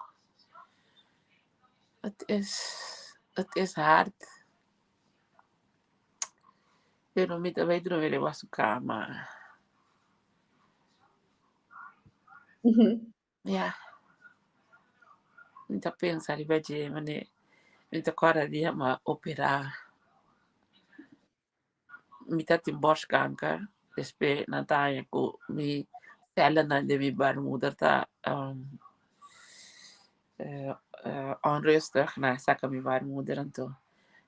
Het is hard. Pero mi tabay dromire wa su kama. Ja. Minta pensa di baje mane. Minta kora dia ma opera. Minta tim borstkanker. Despe nataya ko mi cellen na de mi baarmoeder ta onrustig na saka mi baarmoeder en to.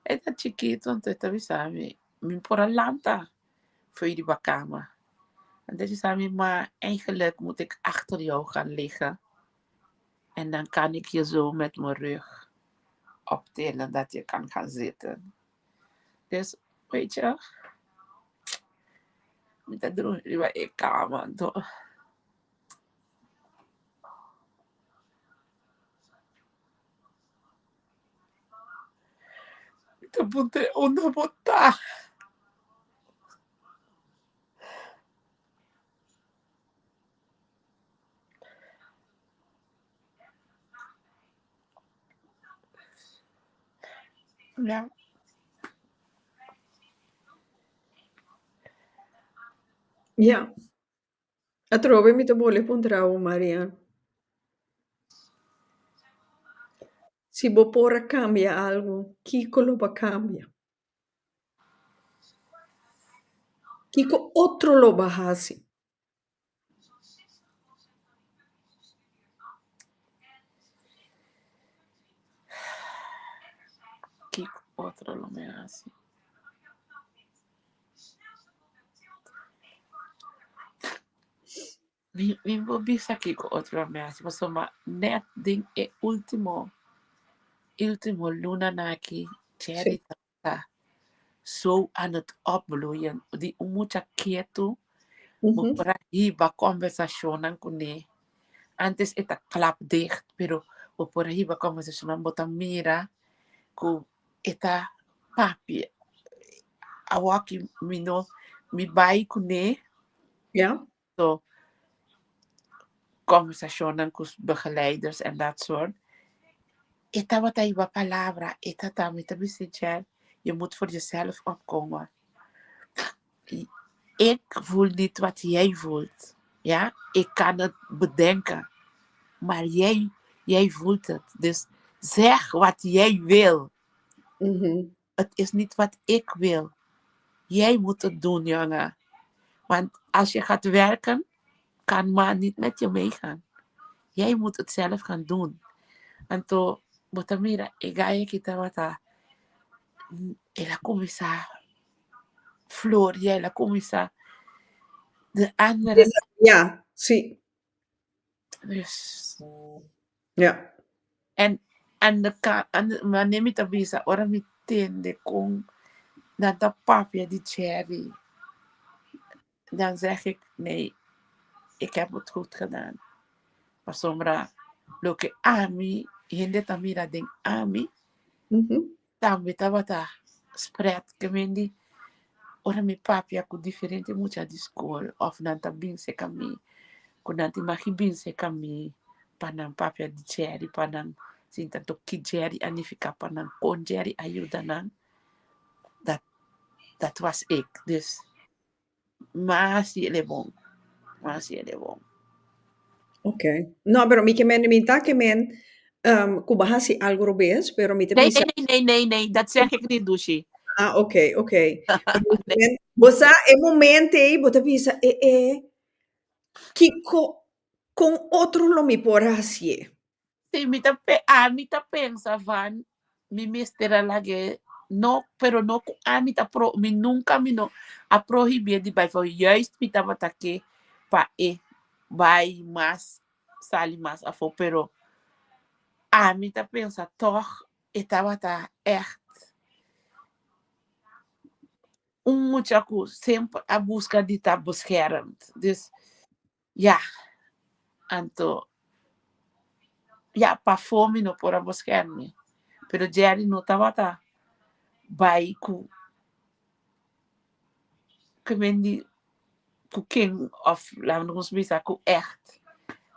En dat chiquito en to bisami mi por lanta voor die bakama. En dat is aan maar eigenlijk moet ik achter jou gaan liggen. En dan kan ik je zo met mijn rug optillen dat je kan gaan zitten. Dus, weet je, met dat doen we bij je kamer. Met de boete onder botta. Ja. Ja. Atrove mi te vuole puntrao, Maria. Si Bopora cambia algo, Kiko lo va cambia. Kiko otro lo bajasi. Kiko otro lo me hace. Mi bisa Kiko otro me hace. Masoma net ding e ultimo luna naki cherry tata. Zo aan het opbloeien. Die umucha quieto. Por ahí va conversación con él. Antes está clap dicht, pero por ahí va conversación bota mira que está papi. Awaki mino mi bai con él. Ja. So conversación con begeleiders en dat soort. Esta wat hij wat palabra. Esta también te bisit. Je moet voor jezelf opkomen. Ik voel niet wat jij voelt. Ja, ik kan het bedenken. Maar jij voelt het. Dus zeg wat jij wil. Het is niet wat ik wil. Jij moet het doen, jongen. Want als je gaat werken, kan ma niet met je meegaan. Jij moet het zelf gaan doen. En toen, botamira, ik ga je kita wata. La commissar. Floor, jij la commissar. De andere. Ja, sí. Dus. Ja. En maar neem het op visa, ora mi tende con dat papia die cherry. Dan zeg ik, nee, ik heb het goed gedaan. Maar sombra, lo que ami, hinde tamira ding ami, dan weet wat spread que mendi ora mi papi aku diferente mucha di school of nanta binse kami ku nanti maki binse kami panang papi di Jerry panang sinta to ki Jerry anifika panang kon Jerry ayuda nang dat was ik dus masih lebong Okay. No, pero mi que men que men kubahasi algo robes, pero mi te nee bisa. dat zeg ik niet Dushi Ah, okay, okay. Bosa e momento aí, bota bisa que com outro lo mi por hacer. sí, mita pensa van mi mistera lage no, pero no ku mita pro mi nunca mi no a prohibir di bij voor juist mita batake pa vai mas sali mas afo pero mita pensa toch estava tá echt muchaku sempre a busca de estar beschermd dus ja anto ja pa fome no por a bescherming pero Jerry no tava tá vai ku kemendi ku king of laten we ons bisa ku echt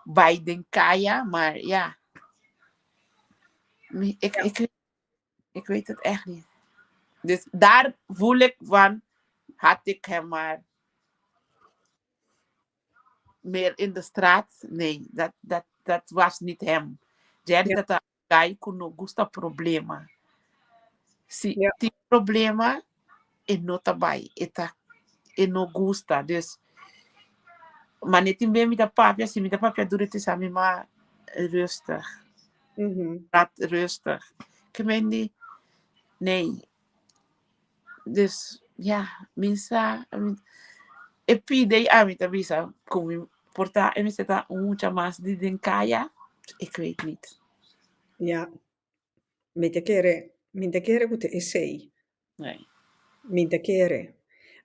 bij den kaya maar ja ik weet het echt niet dus daar voel ik van had ik hem maar meer in de straat nee dat was niet hem Jerry Ja. dat a guy kuno gusta problema si Ja. ti problema e no tabai e no gusta dus maar net in met de papia si met de papia doet het samen maar rustig praat rustig kemendi nee dus ja minsa e pide a mi tabisa como porta e mi seta mucha más di den kaya ik weet niet Ja. Mi te quiere que te sei. nee Mi te quiere.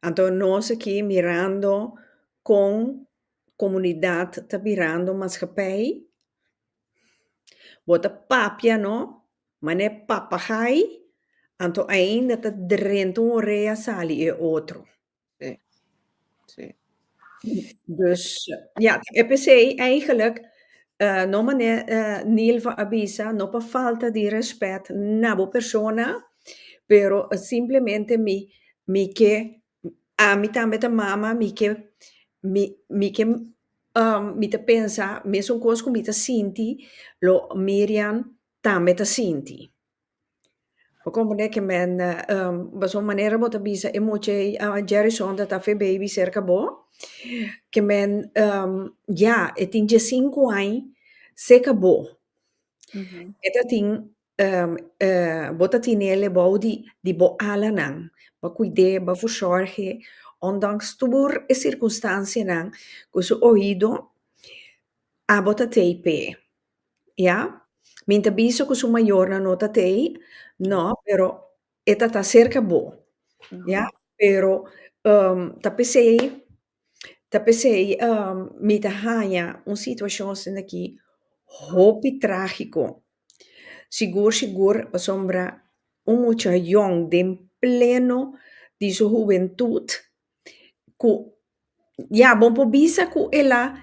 Entonces, nós aqui mirando com comunidade, tá mirando maatschappij. Bota papia, no? Maar ne papagai. Então, ainda tá dentro um rea sali e outro. sí. Dus ja, ik pensei eigenlijk, no mané, nilva avisa, no pa falta di rispetto nabo persona, pero simplemente mi che mi tambe ta mama, mi che mi te pensa, mi son cos mi te sinti, lo Miriam tambe ta sinti. Como que men, baso maniera bota bisa emoche Jerry son dat fe baby cerca bo, que men, ja, et in je 5 anos se acabou. Eta tin, bota tinele bou di bo ala nang, ba cuide, ba verzorge, ondanks toer e circunstancia nang, kusu oído, a bota teipe, ja? Minta biso kusu mayor na nota tei, no, pero eta ta cerca bo, ja? Pero tapesei mi ta hanya un situação sin aqui hopi trágico. Sigur, sombra un muchachón de pleno de su juventud, que ya, bom po bisa que ela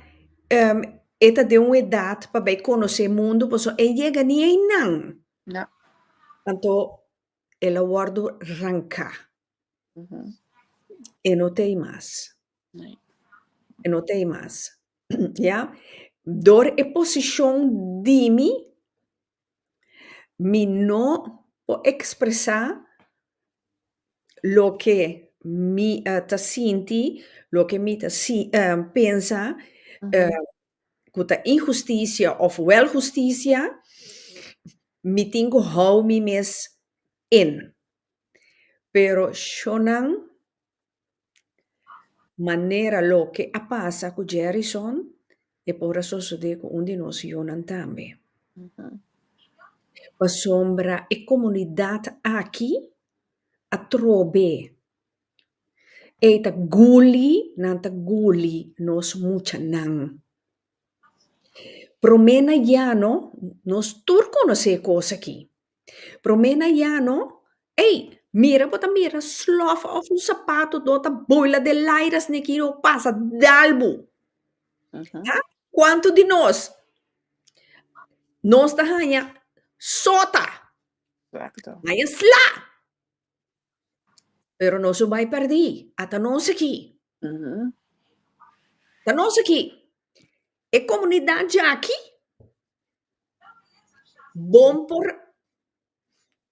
eta de uma idade para bem conhecer o mundo, porque ela chega nem não. Ja. Então, ela guarda ranca. E não tem mais. Nee. E não tem mais. Ja? Door a posição de mim, me não puedo expressar lo que mi ta sinti, lo que mi ta pensa, kuta injusticia of wel justicia, mi tengo hou mi mes in. Pero shonan manera lo que pasa con Jerryson e por eso sucede con un de nos yonan también. Pa sombra e comunidad aqui a trobe. E ta guli, nanta guli nos mucha nang. Promena yano, nos turco no sé cosa aqui. Promena yano, ei, Mira, bota mira, slof of un sapato dota boila de lairas ne kino pasa dalbo. Uhum. Quanto de nós da rainha sota, Exacto. rainha slá, pero nós vai perder, até nós aqui, Uhum. até nós aqui. E comunidade aqui, bom por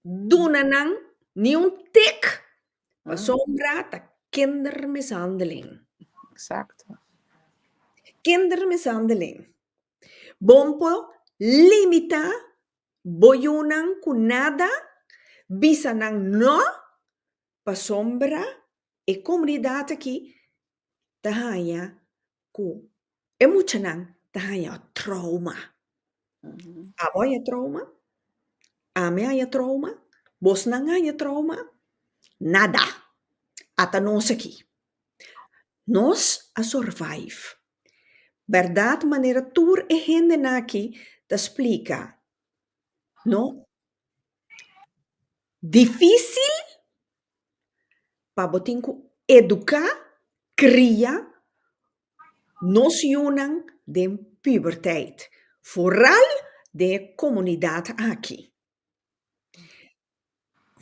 dunanan, ni um tek, para sombra ta kindermishandeling. Exacto. Kindermishandeling. Bom por limita, boyunan kunada, bisanan no, para sombra, e comunidade aqui, tahaya ku emocionan tahaya trauma. Uhum. Aboya trauma, ame haya trauma, vos não haya trauma, nada. Até nós aqui. Nós a survive. Verdade maneira tur e gente aqui te explica. No? Difícil para botinho educar, criar, nos unan de puberteit. Vooral de comunidade aqui.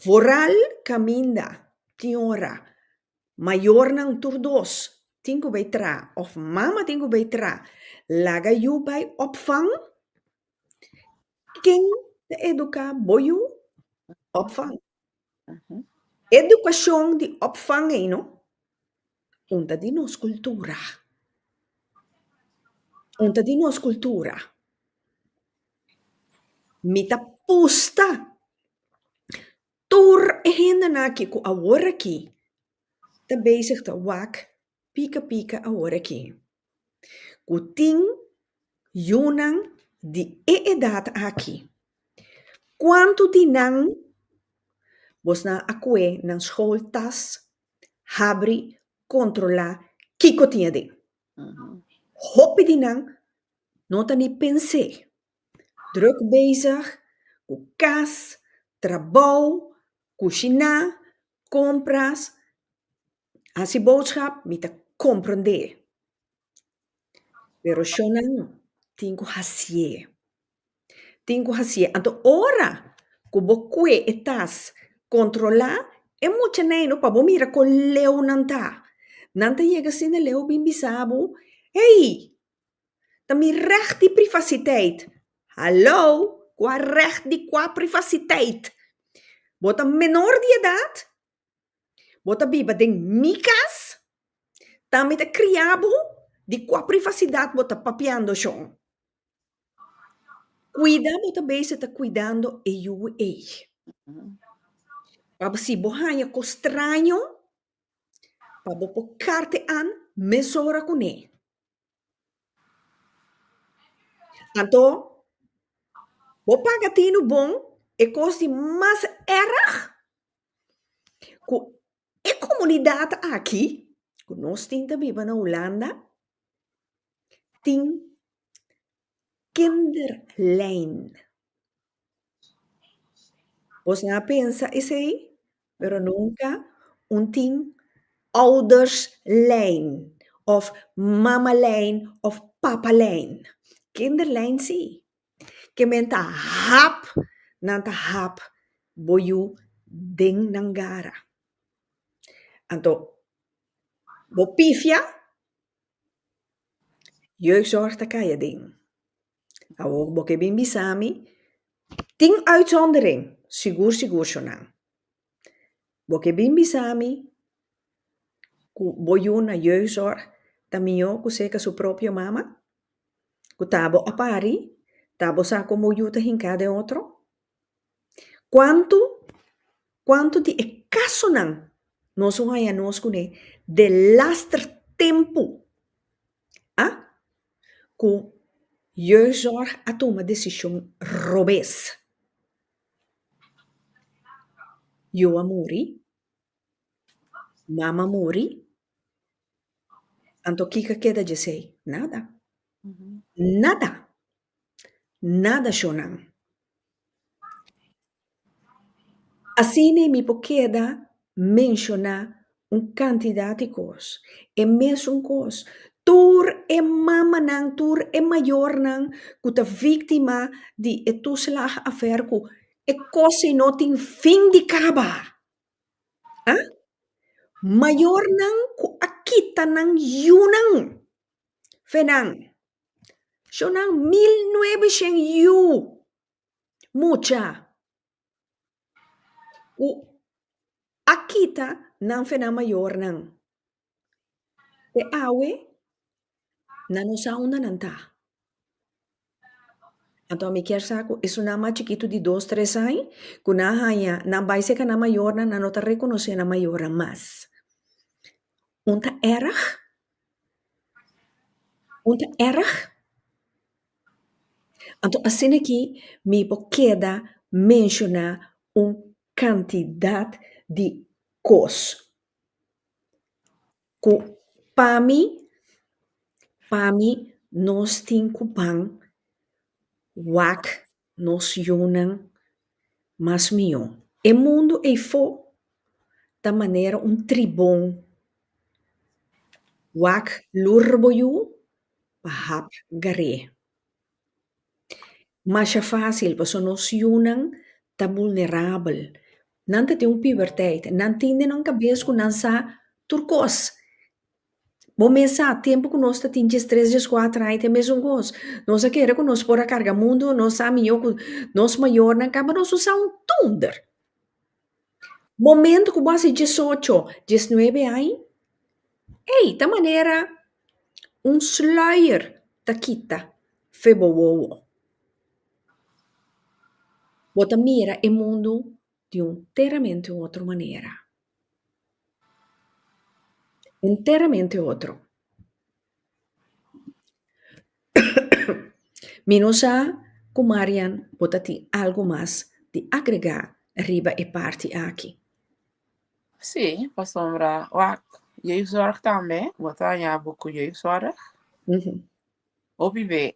Vooral caminda, tiora, maior nang turdos, tingo bij tra, of mama tingo bij tra, laga you bij opvang, king de educa boyu opvang. Uhum. Educação de opvang, no? Unta di nos cultura. Unta di nos cultura. Mita pusta. Tur e hende naki ku awora ki. Te bezig te wak, pika pika awora ki. Ku ting yunang di edad aqui. Quanto di nang vos na akwe ng schooltas habri controla kiko tinha de. Uhum. Hoppi di nang nota ni pense. Druk bezig ku kas, trabaho, kusina, compras. Als je boodschap met te comprender. Pero siya nang tingo hasie. Tingo hasie. Anto ora, kubo kwe etas controla, e mucha neno pa bo mira ko leo nanta. Nanta yega sine leo bimbisabo. Hey, tami recht die privaciteit. Hallo, qua recht die qua privaciteit. Bota menor die edad. Bota biba ding mikas. Tami te criabo. Di qua privacidade bota papiando siya. Cuida bota base ta cuidando e you e. Uhum. Pabo si bohanya ko estranho. Pabo po karte an mesora kune. Anto, bo pagatino bom e costi mas erg. Ku e comunidade aqui, ku nós tinta biba na Holanda, ting kinderlijn. Vos na pensa is aí, pero nunca un ting ouderslijn of mamalijn of papalijn. Kinderlijn zie. Que menta hap, nanta hap, boyu ding nangara. Anto, bo pifia, jeugdzorg ta kaya ding. Ook bo ke bimbisami, ting uitzondering, sigur shonang. Bo ke bimbisami, ku boyu na jeugdzorg, tamio ku seka su propio mama, ku tabo apari, tabo sa como yuta hinka de otro. Quanto di e caso nang, no so haya nos kune, de laster tempo, ah? Ku jeugdzorg a toma decisão robes. Eu amori, mama mori, anto kika queda de sei, nada, Uhum. nada, nada shonang. Assim me queda mencionar quantidade de coisas. E mesmo coisa. Tur é mama nang, tur é maior nang, que a vítima de toeslag affair que é coisa não tem fim de caba. Ah? Maior nang ku akita nang yunang. Fenang. So nang 1900 yu. Mucha. O akita nang fenang maior nang. Te awe na não sa una nanta. Então, me quer saco, isso na mais chiquito de 2, 3 anos, que na hanha, na vai ser que na maior, na não tá reconhecer na maior, mas. Unta erg. Então, assim aqui, me queda mencionar quantidade de coisas. Que, para mim, nós temos que wak, nós yunan, mas mio. O mundo é fo da maneira tribom. Wak lurboyu, pahap gare. Mas é fácil, porque nós yunan tá vulnerável. Nanta tem puberteit, não tem não cabeça que não sa turcos. Bom pensa, tempo que nós temos 3, 4 anos, é mesmo coisa. Nós queremos que nós por a carga mundo, nós sabemos que nós maior não acaba nós usar thunder. Momento que você 18, 19 anos, ei, da maneira sluier ta kita febowowo. Bota mira o mundo de inteiramente outra maneira. Inteiramente outro. Minosa com Marian bota ti algo mais de agregar arriba e parte aqui. Sim, passombra. Wak, jeugdzorg também. Botar em abo com jeugdzorg. Opibe,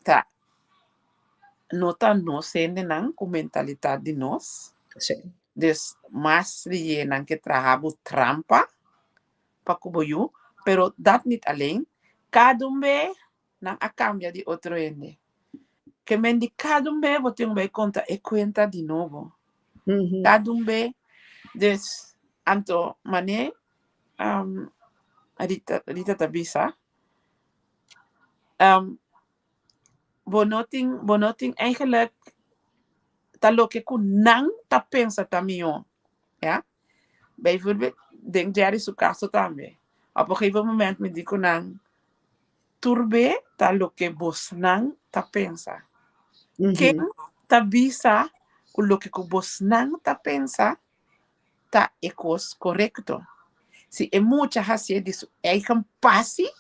tá. Nota nós sendo não com mentalidade de nós. Sim. Des mas de não que trabalho trampa para cuboyu, pero dat niet alleen. Cada não a cambia de outro ende. Que men de cada bote vai conta e cuenta de novo. Cada des anto mané Rita Tabisa bonoting eigenlijk taloke ku nang ta pensa tamio. Ja? Bijvoorbeeld, denk Jerry su caso também. Op een gegeven moment me dico nang turbe taloke bos nang ta pensa. Quem ta bisa ku loke ku bos nang ta pensa ta ecos correcto. Si é mucha hace de su eigen passie,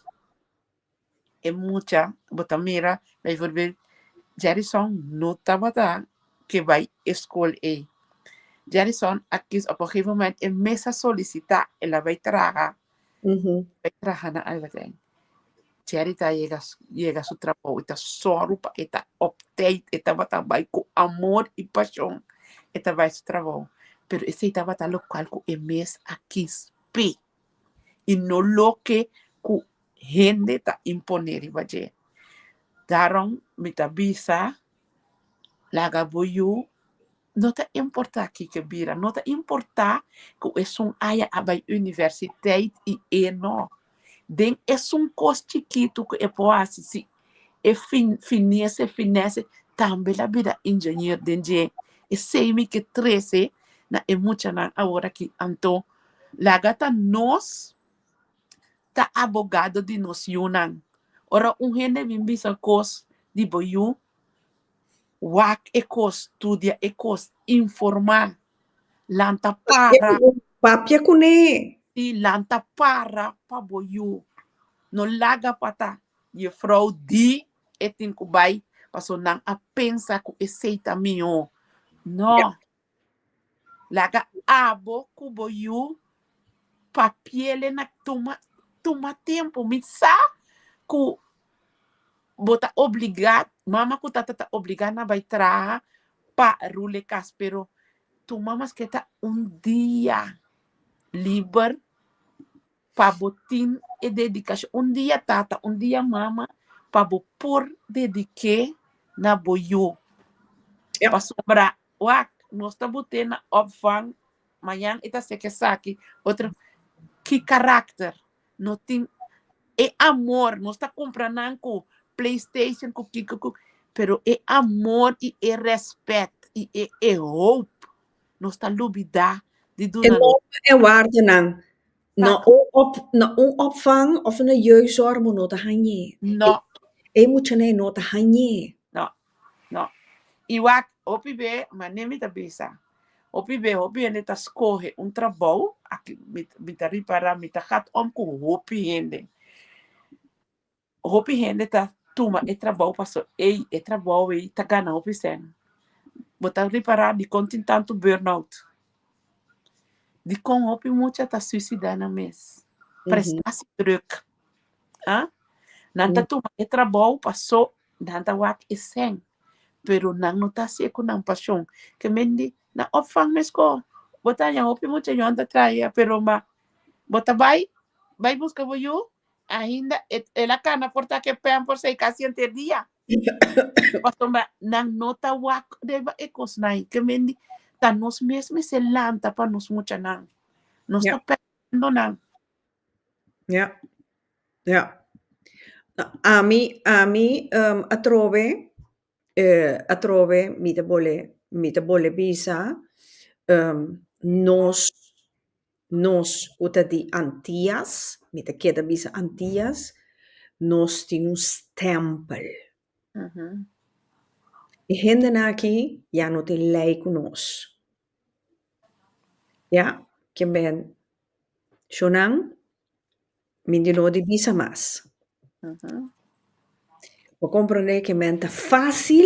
é mucha, botamira, bijvoorbeeld, Jerryson nota bata que vai escola e. Jerryson aqui op een gegeven moment een mesa solicita ela vai traga na alvadeng. Jerry ta llega su trabajo, eta sorupa, eta opteit, eta bata vai com amor e paixão, eta vai su trabajo. Pero esse eta bata local com e mes aqui spe. E no lo que ku gente ta imponer i baje. Daarom mita bisa laga boyu não te importa aqui que bira, não te importa que é aya abai universiteit e no. Den é cost chiquito que é poasi si é finesse também la vida engenheiro denje. E sei que 13 na é mucha na agora que anto laga ta nós ta abogado de nos yunan. Ora gente bisa cos de boyu wak ekos studia ekos informar lanta para Papia kune. e lanta para pa boyu no laga pata je vrouw die etin kubai paso nang a pensa ku eseita mio no laga abo ku boyu papiele na toma tempo mitsa ku bota obrigado, mama ku tata obrigada na vai tra pa rule caspero tu mamas que está dia livre para botin e dedicação. Dia tata, dia mama, para bo por dedique na boyo. Ja. Para sobrar, wak, nós está botando na opvang, amanhã está se que saque, outro, que caráter, não tem, é amor, nós está comprando com PlayStation, com Kiko, pero é amor e é respeito, e é hope, nós está lubida de En doen. normen en waarden dan. Na een opvang of een jeugdzorg moet not hanje. No, Moet je nee not hanje. no, no. E wak, opi be, mas nem me tá bisa. Opi ele tá escorre trabalho, aqui, me tá reparar, me tá gat com opi hende. Opi hende tá tuma e trabalho passou, e trabalho e tá gana opi sen. Botar reparar de contin tanto burnout. De com opi muita tá suicidando mês. Prestasse druk. Ah? Nanta tuma e trabalho passou, nanta wak e sen. Pero nang notasi ko ng pasyon. Kemendi na opvang mesko. Bota yang opi mo yung anda traya pero bota bay busca boyo ainda ela cana porta que pean por sei casi ante dia. Basta nang nota wak deba ekos nai kemendi tanos mesmo se lanta pa nos mucha nang. Nos Ja. ta pendo nang. Ja. Ja. A mí atrove mi te bole visa nos uta di Antillas, mi te queda visa Antillas, nos tem stempel. E gente aqui já não tem lei com nós. Ja, que ben Shonang, mi di no di visa mas. Vou compreender que é fácil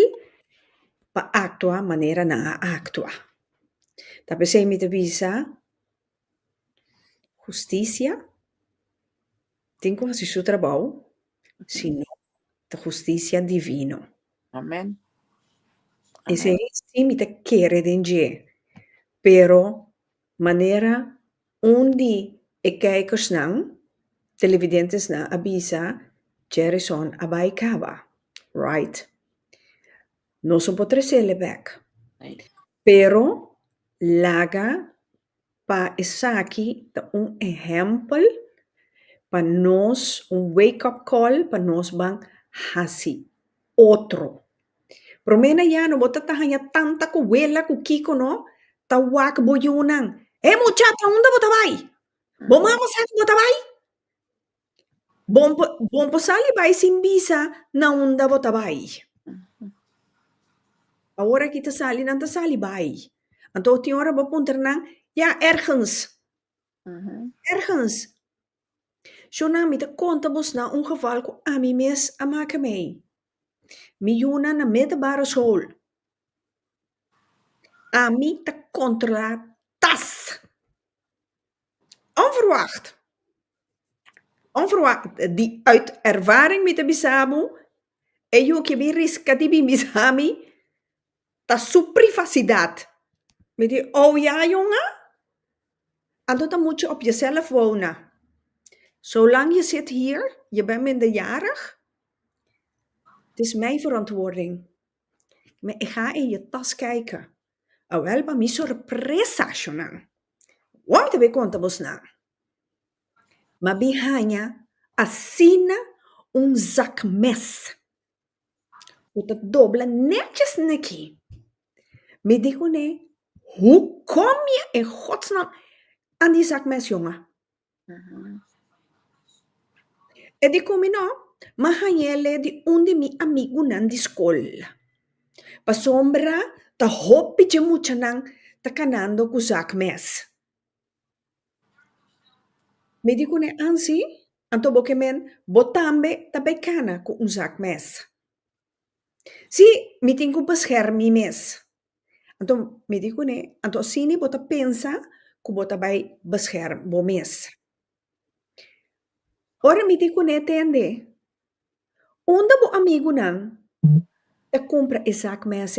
para actuar maneira na actuar. Tá pensei me visa justiça tem como se seu trabalho, sino da justiça divino. Amen. E se sim me te quer denje, pero maneira onde e kijkers nang, televidentes na abisa, Jerison abai kaba, right? No son potresele back. Pero laga pa isaki da exemplo pa nos wake-up call pa nos bang hasi otro. Promena ya no bota tahanya tanta ko wela ko kiko no tawak boyunang. Muchacha, unda bota bai? Boma ko sa bota bai? Bom sali bai sin visa na unda bota bai. Ahora kita sali nanta sali bai. Anto tiora ba punter nang ja ergens. Ergens. Zo na mi te kontabos na een geval ko ami mes amake mee. Miljoenen na middelbare school. Ami te controla tas. Onverwacht. Onverwacht. Die uit ervaring met de bisabu. En je que weer risca die bisami. Ta su privacidad. Met die, oh ja jongen. En dan moet je op jezelf wonen. Zolang je zit hier, je bent minderjarig. Het is mijn verantwoording. Maar ik ga in je tas kijken. Awel ba mi sorpresa shonan. Wam te be conta bosna. Maar bihanya assina zakmes. O te dobla netjes neki. Me digo ne, hoe kom je in godsnaam aan die zakmes, jongen? E di come no, mahanyele di undi mi amigo nan di skola. Pa sombra, ta hoppi je mucha nang ta kanando ku zakmes. Me dico ne anzi, anto bokemen botambe ta bekana ku un zakmes. Si, mi tingu beschermi mes. Anto me dico ne, anto sini bota pensa ku bota bay bescherm bo mes. Ora mi dico ne tende. Onda bo amigo nang ta compra e zakmes.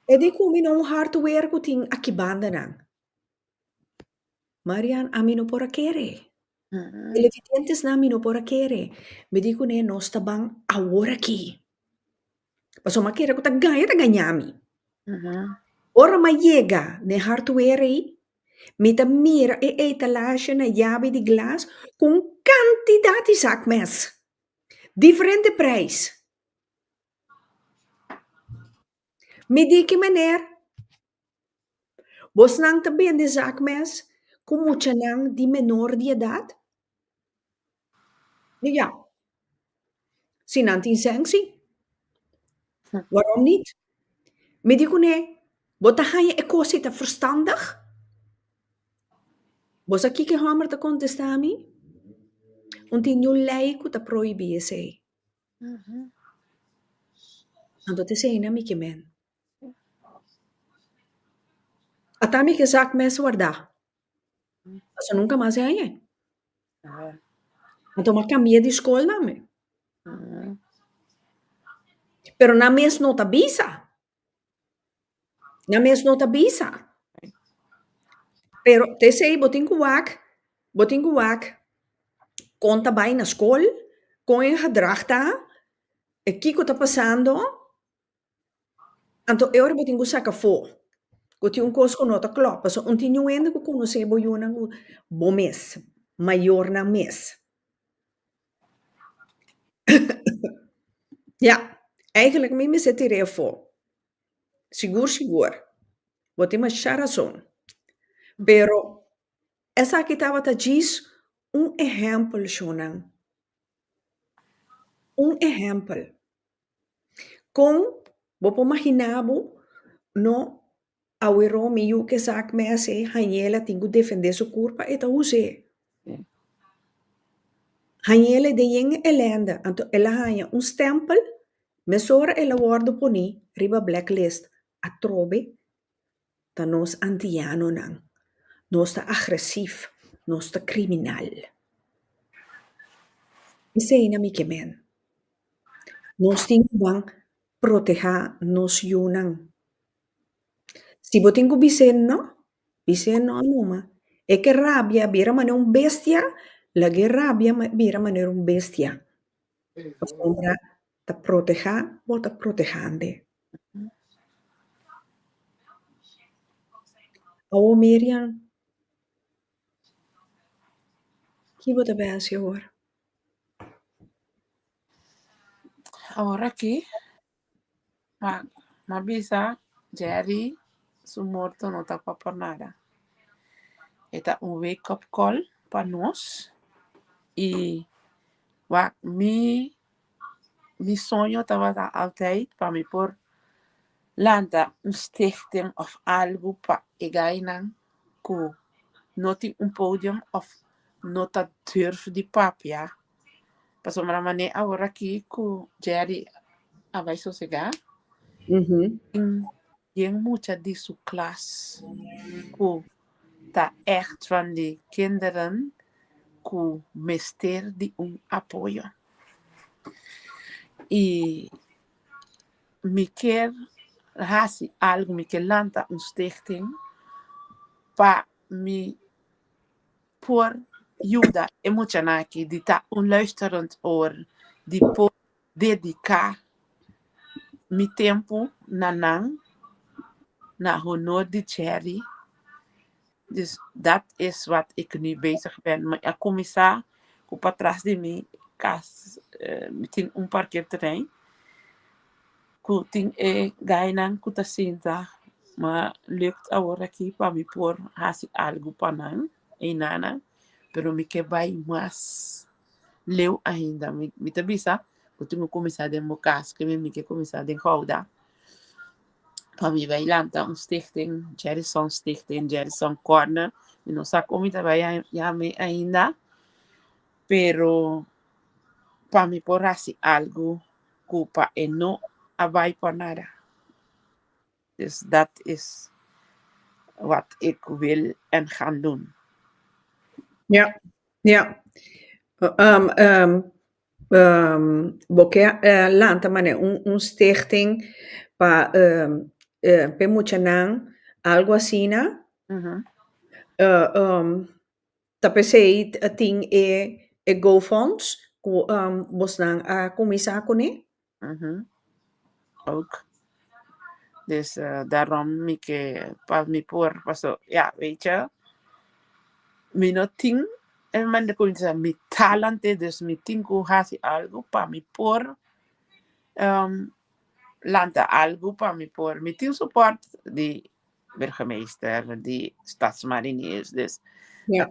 E di kumi no hard work ting akibanda nang. Marian, a mim não por querer. Ele evidentes na mim não por querer. Me digo né, nós tá bem agora aqui. Passou uma queira que tá ganhami. Ora ma chega ne hard work aí. Me tá mira e etalage na chave de glas com quantidade de zakmes. Diferente prijs. Me diga meneer, vos nang também de zakmes com mucha nang de menor de idade? Ja, se não tem sangue, waarom niet? Me digo nee, wat hij e cosita verstandig? Vos aqui que homer te contestar a mim? Tinha lei que te proibia sei. Então te sei na mi que men. Até mi que sac mes guardar. Isso nunca mais é aí. Então ma cambia de escola na me. Pero na mes não te avisa. Na mes não te avisa. Pero te sei, botin guak, conta bij na school, kon je gedrag daar, e kiko tá passando, anto eu botin gu saca fo. Goti un cosco nota klopa, so continuando com conhecer boiuna bo mês, maior na mês. Ja, eigenlijk me zetirei fo. Sigur. Botin ma razão. Pero essa que tava tá diz exemplo, Shonan. Exemplo. Com, vou imaginabo, no, awero miu que sak me ase, hanyela tingu defender su culpa eta use. Hanyela de yeng elenda, anto ela hanya stempel, mesora ela wardo poni, riba blacklist, a trobe, ta nos antiano nang. Nos ta agressief, nos ta criminal. Isei na mi kemen. Nos tingu bang proteja nos yunang. Si botingu bisenno anuma. E che rabbia, bira mane un bestia, la che rabbia, bira mane un bestia. Sombra ta proteja, o ta protejande. Oh, Miriam. Chi bota bensi hoor? Agora aqui, ma bisa Jerry su morto não tá por nada. Eta wake up call para nós e mi sonho estava altijd para me por landa stichting of algo para egainan ku not podium of nota durf de papia. Passou uma maneira agora aqui com Jerry a vai sossegar. Tem muita de sua classe que tá echt van de kinderen que mister de apoio. E me quer hacer algo, me quer lanta stichting para me por ajuda emocional aqui de tá luisterend oor, de por dedicar mi tempo na honor de Jerry. Dus dat is wat ik nu bezig ben. Maar ik commissar op atrás de mim, tem parkeerterrein. Que tem gainan que tá senta, mas lukt agora aqui para me pôr fazer algo para não, e nada, pero me que vai mais leu ainda, me tá bisa, eu tenho começado em casa, que me que começado em Gouda. Para me vai lançar stichting, Jerryson Stichting, Jerryson Corner, e não sei como vai ainda, pero para me pôr fazer algo, culpa e não vai para nada. Dus dat is wat ik wil en gaan doen. Ja. Porque lanta mane stichting para pe mucha nan, algo así, na. Mhm. Tapos ting GoFunds, bos nang kumisa ko ni. Mhm. Ook. Dus daarom pa mi por paso ja, weet je, mi no ting en man de kunza mi talante dus mi tingu hasi algo pa mi por lanta algo pa mi por mi ting support di burgemeester di stadsmariniers Ja.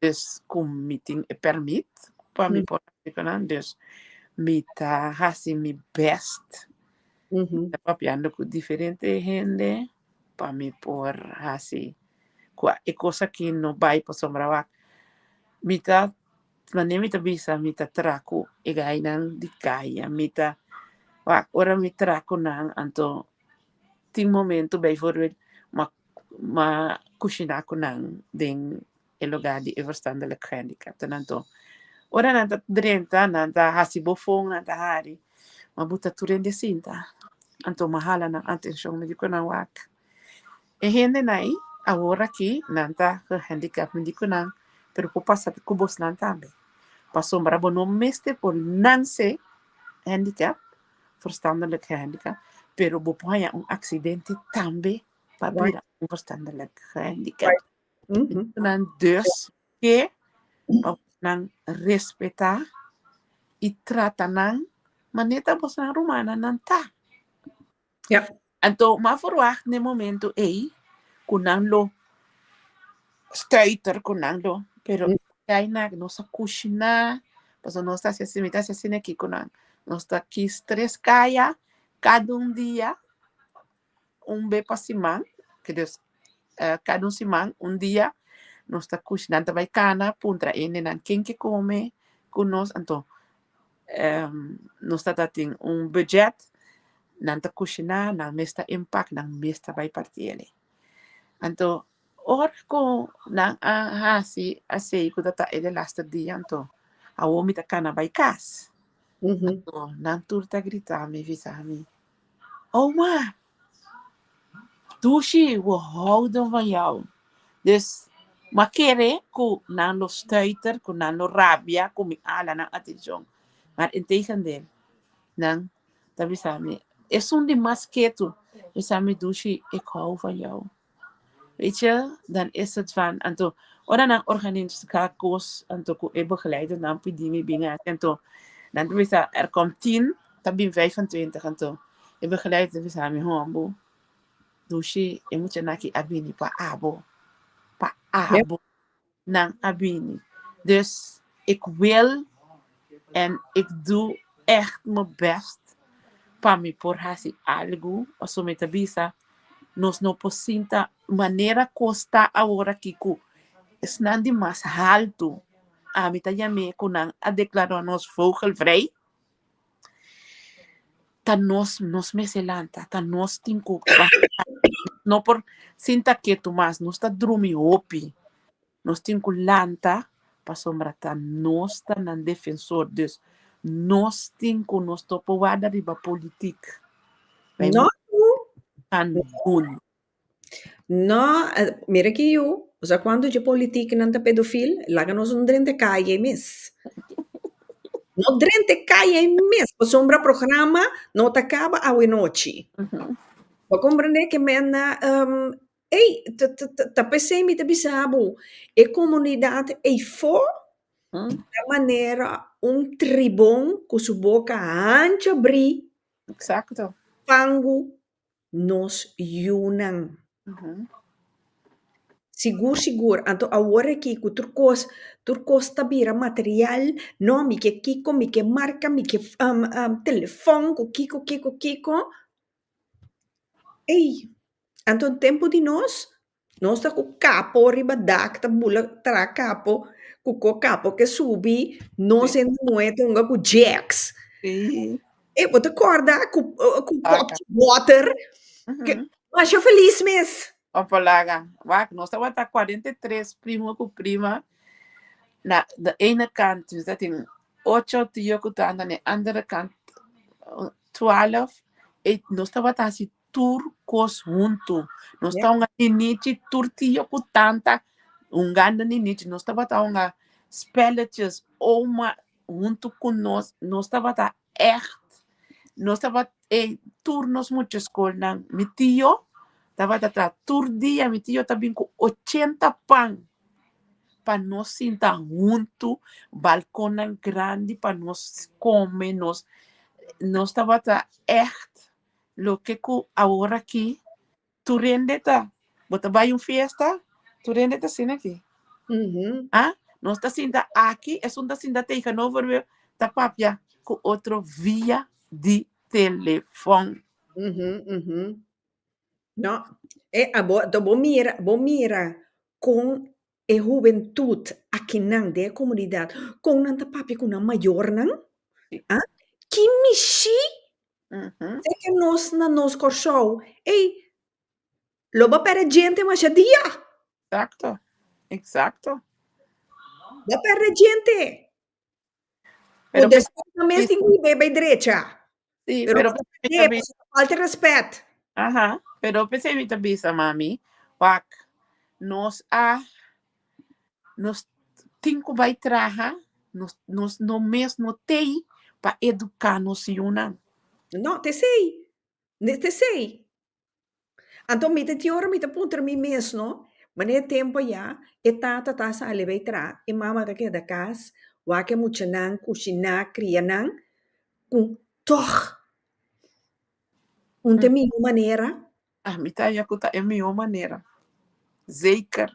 dus kum mi ting permit pa mi por dus mi ta hasi mi best papiando con diferente gente para mí por así e cosa que no vai pa sombrawa mita mita bisa mita traku e gainan di kaya mita ora mi traku nang anto ting momento bijvoorbeeld ma kushina ko nang ding lugar di verstandelijk gehandicapten anto ora nanta drenta nanta hasibofong nanta hari mabuta turende sinta anto mahala ng atensyon medyo ko na wak. E hindi na agora aqui nanta handicap hindi ko na pero po pasat kubos lang tambe. Pasombra bo no meste por nanse handicap, verstandelijk handicap, pero bo po haya un accidente tambe pabira un verstandelijk handicap. Nan dus que nang respeta y trata nang maneta bos nang rumana nang ta. Ja. Anto maverwacht ne momento kunang lo stuiter kunang lo pero kaya no sa kushina paso no está así mita así aquí kunang no está aquí stress kaya cada dia be pasimang que Deus cada simang dia no está kushina tabay kana puntra nan quem que come kunos anto no está tating budget nanta kushina nang mesta impact nang mesta by partiele anto or ko nang hasi asay ko data ele last dia anto awo mita kana by kas anto nang turta grita mi visami oh ma Dushi we houden van jou dus makere ko nang lo stuiter ko nang lo rabia ko mi ala nang atensyon maar integendeel nang tabi sami is de masketo visami Dushi ik hou van jou. Weet je, dan is het van, anto, ora nang organisaties, anto, ko begeleiden, dan pidimi binga, anto, dan bisa komt 10, tabi 25, anto, begeleiden, we sami hombo, dushi, moet je naki abini, pa abo, nang abini. Dus, ik wil, en ik doe echt mijn best, pa mi por hasi algo, oso me tabisa, nos no posinta manera costa agora kiko es nandi mas alto a mita llame kunan a declarar nos vogelvrij tan nos meselanta tan nos tinko no por sinta que tu mas nos ta drumi opi nos tinko lanta pa sombra tan nos tan an defensor dus nos tinko nos topo wada riba politik No. tan bun. No, mira que eu, o sea, quando de política nanta pedofil, laga nos drente calle mis. No drente calle mis, o sombra programa, no te acaba a noite. Vou compreender que mena, pensei me bisabo, e comunidade e for da maneira tribão com sua boca ancha abrir, Exacto. pango nos unan. Sigur. Anto agora aqui com turcos tabira material, no, mi que kiko, mi que marca, mi que telefone, kiko. Ei, anto tempo di nós está com capo riba dacta, bula tra capo, com capo que subi, nós não é tunga com jacks. Sim. E você acorda com copo de water, que acho feliz mesmo. Opalaga, nós estamos a 43 primo com prima na de ene kant, dus dat in 8 tiyo ko ta na andere kant 12 e nós estamos assim turcos junto. Nós Yeah. estamos ninite turtillo com tanta ganda ninite. Nós estamos a spelletjes oma junto com nós. Nós estamos echt. Nós estamos turnos muitas escola. Mi tio estava a turdia. Mi tio também com 80 pão. Para nós sentar junto, balcão grande, para nós comer, nós estava echt, lo que agora aqui, tu rende bota vai festa, tu rende assim aqui, ah, nós está senta aqui, é só senta tegenover tá papia com outro via de telefone. No, mira com a juventude aqui na de comunidade, com nanta papi com na maior não, ah, que mexi é que nós na nos show, ei, loba para gente mas a dia, Exacto. loba para gente, o Pero después também tem que bebe direita, sí, pero pero falta respeito. ajá, pero pensei me bisa mami, nos tinko vai traja, nos no mes no tei para educar nos yuna. No, te sei. Então, me te ora me te punter mi mesmo, mas é tempo já, e tata sa alevei tra, e mama que da casa, wa que muchanan, kushina, crianan, com toch, te minha maneira. Me tá yakuta é minha maneira. Zeker.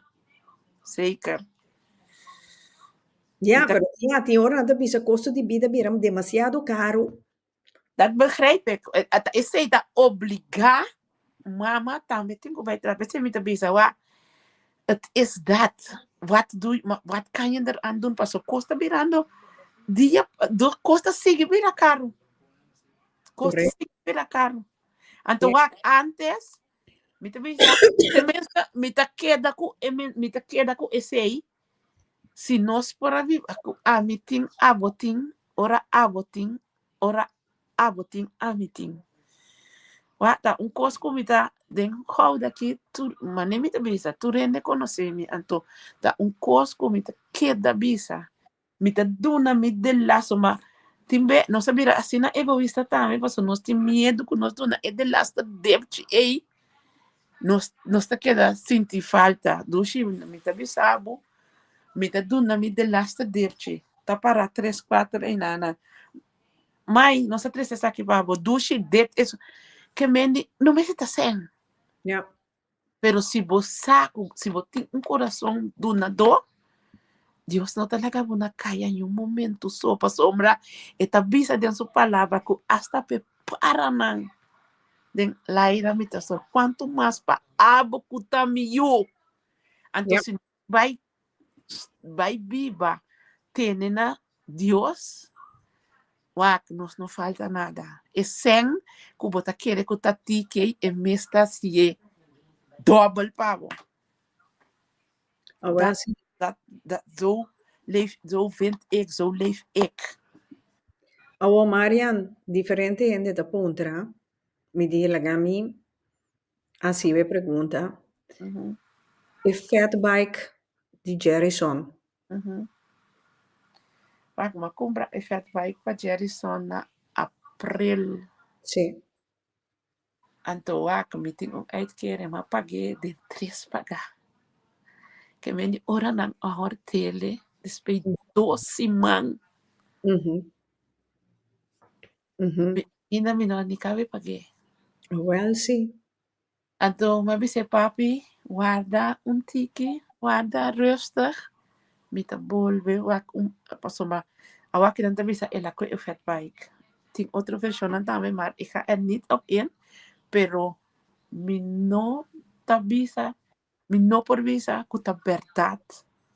Ja, pero ja, tem hora da bisa custo de vida viram demasiado caro. Dat begrijp ik. Ik zei dat obliga, mama, também tem que vai trabalhar. Você me tá bisa, het is dat. Wat kan je eraan doen? Pas op kosten virando. Door kosten sigue vira caro. Kosten sigue vira caro. Então, antes, me tá bisa, me tá queda com esse aí. Se nós para viver, a meeting, aboting, ora aboting, a meeting. Wata cos comida den how daqui tu manemi ta bisa tu rende conhecer me anto da cos comida que da bisa me ta duna me de laço ma timbe não sabia assim na egoísta também porque nós tem medo que nós duna é de lasta debte ei nós ta queda sentir falta do chi me ta bisa abo me ta duna me de lasta debte tá para 3, 4 e nana mas nossa tristeza aqui babo do chi debte isso que mendi não me está sendo. Ja. Pero se você tem coração donador, Deus não talaga mo na kaya em momento só para sombra e tabisa de sua palavra que hasta prepara nang den laira mita so quanto mais para abo kutamiyo. Então se vai viva tenena Deus nos não falta nada. E sem que você quer que você tique e mesta se double pavo. Zo vind ik, zo leef ik. Awo Marian, diferente gente da pontra, me diz a mim, assim me pergunta, o fat bike de Jerryson. Maar compra e fat bike para Jerryson na april. Sim. Então, me tenho uitkeren, maar paguei de 3 pagar. Que me di ora nan a hortele, despei 12 man. Ainda me não ni cabe paguei. Well, sim. Então, me disse, papi, guarda ticket, guarda rustig. Me ta volve, passo maar, awak dan te bisa ela ko fat bike. Tem outra versão também, maar ik ga er niet op in. Pero mi no tabisa, mi no por visa que ta verdad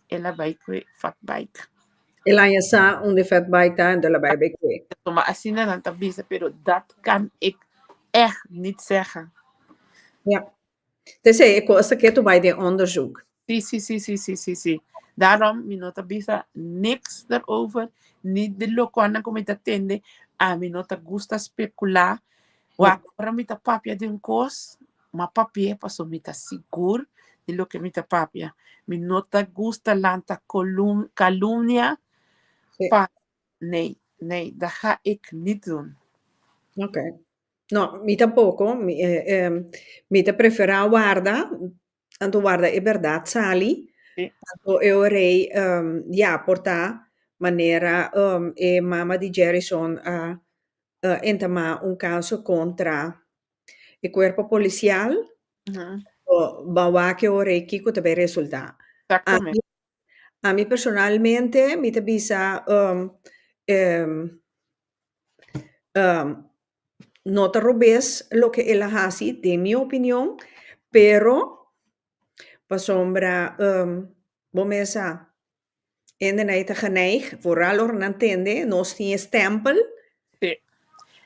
ela bike fat bike. Ela já sa onde fat bike tá, então ela vai bike. Maar assim não tabisa, pero dat kan ik echt niet zeggen. Ja. Dus é coisa que tu vai de onderzoek. Sí. Daarom, mi no tabisa niks daarover. Niet de lokwana como te atende. A mi no te gusta especular. Wa ora mita papia de un cos, ma papia paso mita seguro de lo que mita papia. Mi nota gusta lanta calumnia. Sí. Pa, nee, dat ga ik niet doen. Ok. No, mi tampoco. Mi te prefera guarda, tanto guarda è verdad, sali, Sí. tanto e vorrei, ja, portare maniera, e mamma di Jerison a entamar un caso contra il corpo policial, Uhum. bawa che vorrei kiko te resulta. A Exactamente. mí, a mí personalmente, mi te bisa, um, no te robes lo que él hace, de mi opinión, pero pa sombra, bomesa, en de naita geneig, vooral or nantende, nos die stempel. Sí.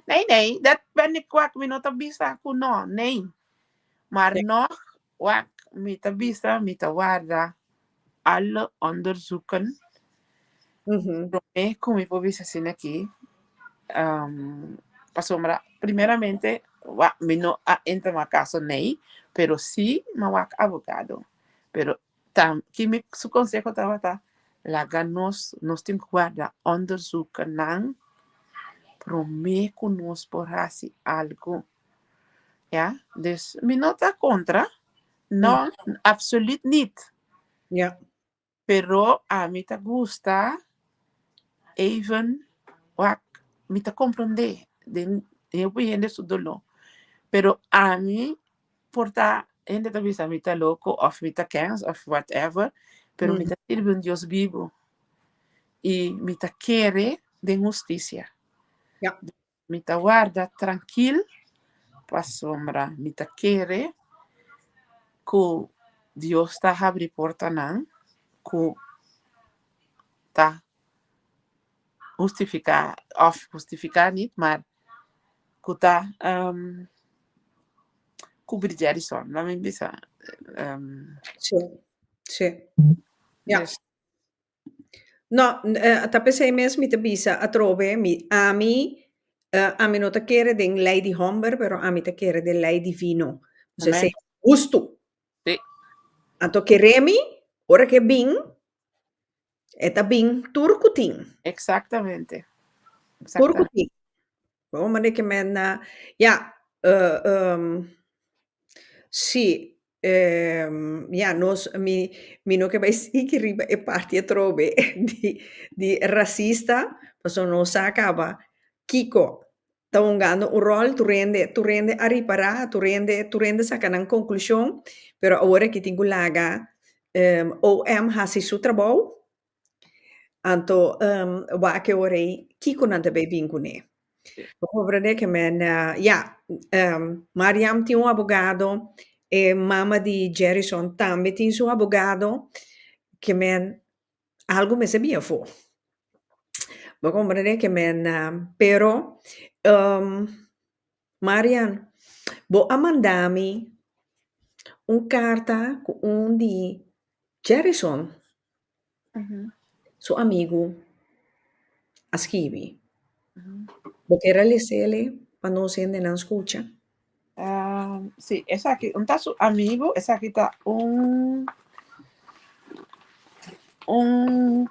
Nee, dat ben ik kwak. Mi nota bisa ko no. Nee. Maar nog, wak, mita bisa, mita guarda alle onderzoeken. Como mi bisa sin aquí. Pasombra, primeramente, mi no entra ma caso, nee, pero sí, ma wak abogado. Pero kimi su consejo estaba laga nos tim guarda onderzoeken nang prome nos por hasi algo. Ja, dus mi nota contra, no, absoluut niet. Ja. Pero a mí te gusta even wak mi te comprende de opinión su dolor. Pero a mí porta gente te visa mi te loco of mi te kens of whatever, pero mi te sirve un Dios vivo y mi te quiere de justicia. Ja. Mi te guarda tranquil pa sombra, mi te quiere que Dios te abre porta nan, que te justificar niet, maar que te cubrir Jerison, la mi bisa. Sì, sì. Ja. Dus, No, tape sei mes mi te bisa a trove, a mi nota chiede den Lady Humber, però a mi te chiede del Lady Vino. Se amen. sei gusto. Sí. Anto keremi, ora che bin, eta bin turkutin. Exactamente. Turkutin. Waarom maar ik men, ja, sì, ja, mi no che vai sì che riba e parti a trove di razzista, ma sono sacaba, Kiko, sta jugando un rol, tu rende a riparare, tu rende sacan en conclusión, pero ahora que tengo laga, OM hasi su trabajo, anto, wa che orei, Kiko nante bei vincune. Pobre che men, ja, Mariam tinha um advogado, mama de Jerison também tinha seu advogado, que men, algo me sabia for. Vou compreender que men, pero, Marian, vou a mandar-me carta com de Jerison, seu amigo, a escrever. Vou querer ler para não ser não escuta. Sí, es aquí, un su amigo, es aquí está un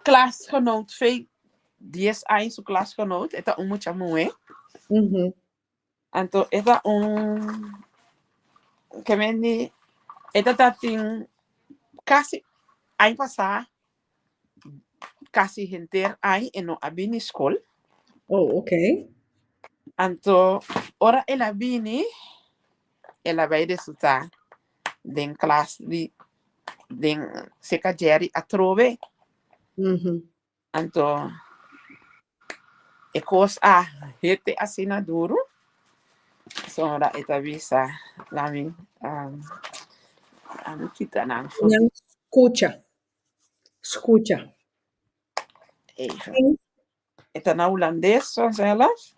klasgenoot, 10 años su klasgenoot, está un mucha mujer. Entonces, está que me di, está casi, año pasado, casi gente año en no abini school. Oh, ok. Entonces, ahora el abini, ela vai resultar den classe den seca Jerry a trove. Então, e cos a rete assinaduro. Sonra etavisa lami kita nang Não escuta. Escuta. even. Eta na holandês zoals zelf.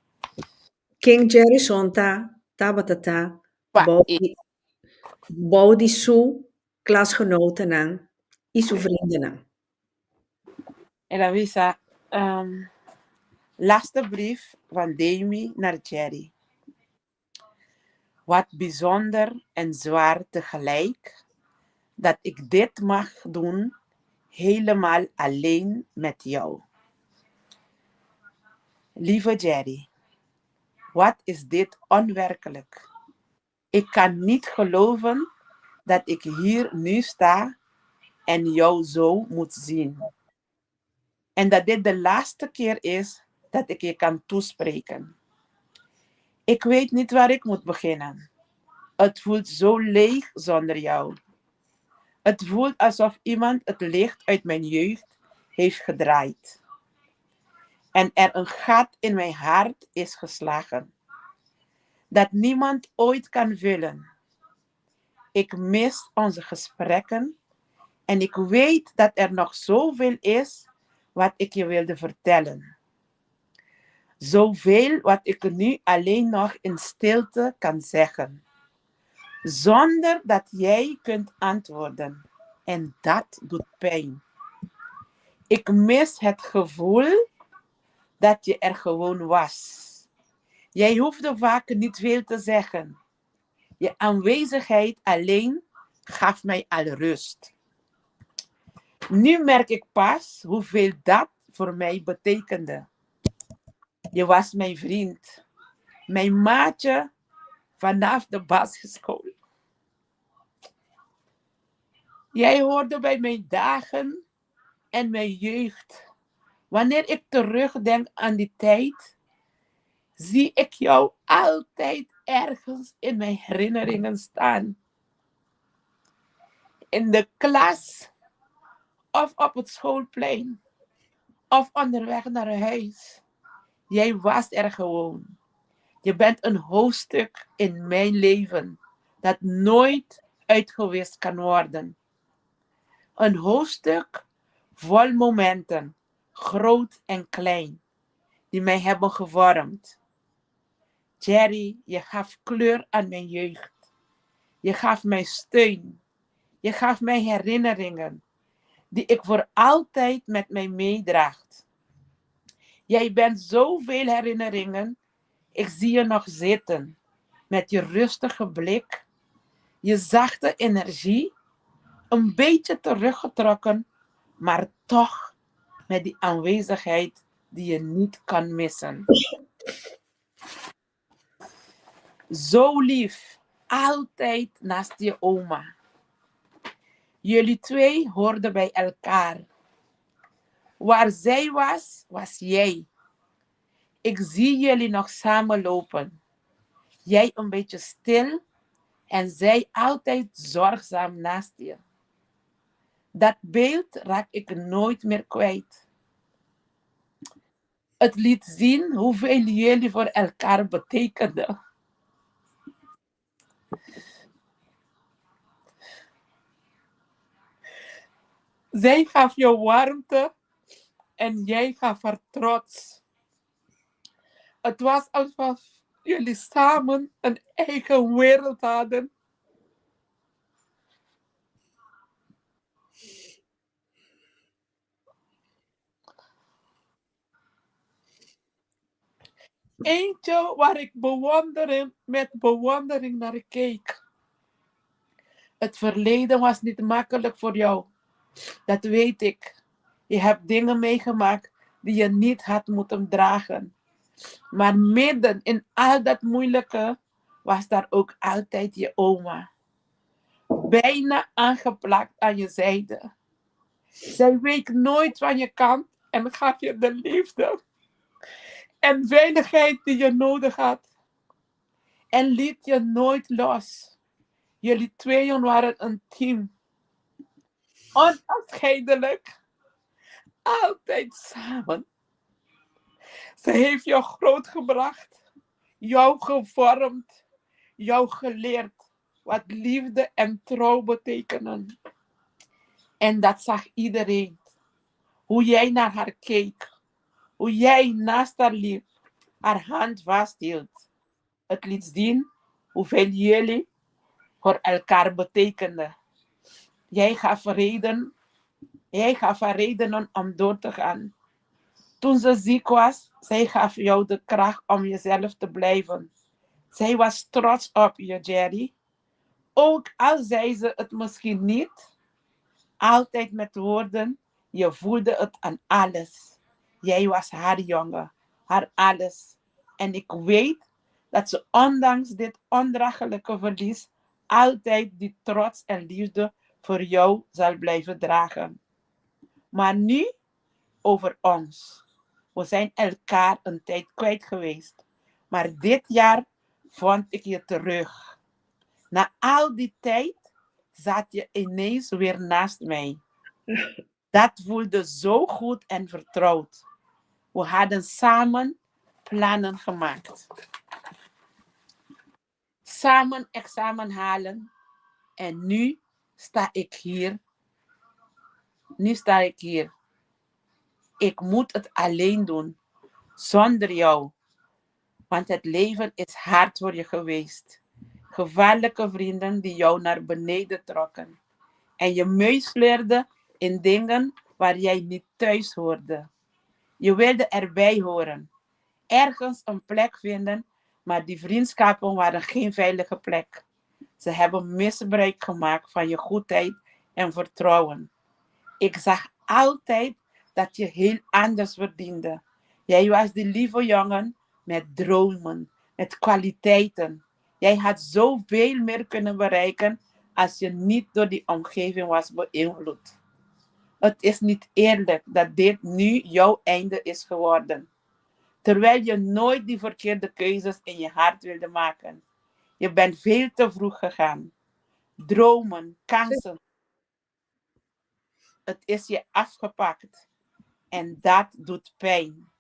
King Jerison batata, bouw die su klasgenoten aan, isu vrienden aan. Ela visa laatste brief van Demi naar Jerry. Wat bijzonder en zwaar tegelijk, dat ik dit mag doen helemaal alleen met jou. Lieve Jerry, wat is dit onwerkelijk? Ik kan niet geloven dat ik hier nu sta en jou zo moet zien. En dat dit de laatste keer is dat ik je kan toespreken. Ik weet niet waar ik moet beginnen. Het voelt zo leeg zonder jou. Het voelt alsof iemand het licht uit mijn jeugd heeft gedraaid. En er een gat in mijn hart is geslagen. Dat niemand ooit kan vullen. Ik mis onze gesprekken. En ik weet dat er nog zoveel is wat ik je wilde vertellen. Zoveel wat ik nu alleen nog in stilte kan zeggen. Zonder dat jij kunt antwoorden. En dat doet pijn. Ik mis het gevoel dat je er gewoon was. Jij hoefde vaak niet veel te zeggen. Je aanwezigheid alleen gaf mij al rust. Nu merk ik pas hoeveel dat voor mij betekende. Je was mijn vriend. Mijn maatje vanaf de basisschool. Jij hoorde bij mijn dagen en mijn jeugd. Wanneer ik terugdenk aan die tijd, zie ik jou altijd ergens in mijn herinneringen staan. In de klas, of op het schoolplein, of onderweg naar huis. Jij was er gewoon. Je bent een hoofdstuk in mijn leven dat nooit uitgewist kan worden. Een hoofdstuk vol momenten, groot en klein, die mij hebben gevormd. Jerry, je gaf kleur aan mijn jeugd. Je gaf mij steun. Je gaf mij herinneringen die ik voor altijd met mij meedraagt. Jij bent zoveel herinneringen. Ik zie je nog zitten met je rustige blik, je zachte energie, een beetje teruggetrokken, maar toch met die aanwezigheid die je niet kan missen. Zo lief, altijd naast je oma. Jullie twee hoorden bij elkaar. Waar zij was, was jij. Ik zie jullie nog samen lopen. Jij een beetje stil en zij altijd zorgzaam naast je. Dat beeld raak ik nooit meer kwijt. Het liet zien hoeveel jullie voor elkaar betekenden. Zij gaf jou warmte en jij gaf haar trots. Het was alsof jullie samen een eigen wereld hadden. Eentje waar ik met bewondering naar keek. Het verleden was niet makkelijk voor jou. Dat weet ik. Je hebt dingen meegemaakt die je niet had moeten dragen. Maar midden in al dat moeilijke was daar ook altijd je oma. Bijna aangeplakt aan je zijde. Zij week nooit van je kant en gaf je de liefde en veiligheid die je nodig had. En liet je nooit los. Jullie tweeën waren een team. Onafscheidelijk. Altijd samen. Ze heeft jou grootgebracht. Jou gevormd. Jou geleerd wat liefde en trouw betekenen. En dat zag iedereen. Hoe jij naar haar keek. Hoe jij naast haar liep. Haar hand vasthield. Het liet zien hoeveel jullie voor elkaar betekenden. Jij gaf haar redenen om door te gaan. Toen ze ziek was, zij gaf jou de kracht om jezelf te blijven. Zij was trots op je, Jerry. Ook al zei ze het misschien niet, altijd met woorden, je voelde het aan alles. Jij was haar jongen, haar alles. En ik weet dat ze ondanks dit ondraaglijke verlies altijd die trots en liefde voor jou zal blijven dragen. Maar nu over ons. We zijn elkaar een tijd kwijt geweest. Maar dit jaar vond ik je terug. Na al die tijd zat je ineens weer naast mij. Dat voelde zo goed en vertrouwd. We hadden samen plannen gemaakt. Samen examen halen. En nu sta ik hier. Ik moet het alleen doen. Zonder jou. Want het leven is hard voor je geweest. Gevaarlijke vrienden die jou naar beneden trokken. En je meesleurde in dingen waar jij niet thuis hoorde. Je wilde erbij horen. Ergens een plek vinden, maar die vriendschappen waren geen veilige plek. Ze hebben misbruik gemaakt van je goedheid en vertrouwen. Ik zag altijd dat je heel anders verdiende. Jij was die lieve jongen met dromen, met kwaliteiten. Jij had zoveel meer kunnen bereiken als je niet door die omgeving was beïnvloed. Het is niet eerlijk dat dit nu jouw einde is geworden. Terwijl je nooit die verkeerde keuzes in je hart wilde maken. Je bent veel te vroeg gegaan. Dromen, kansen. Het is je afgepakt. En dat doet pijn.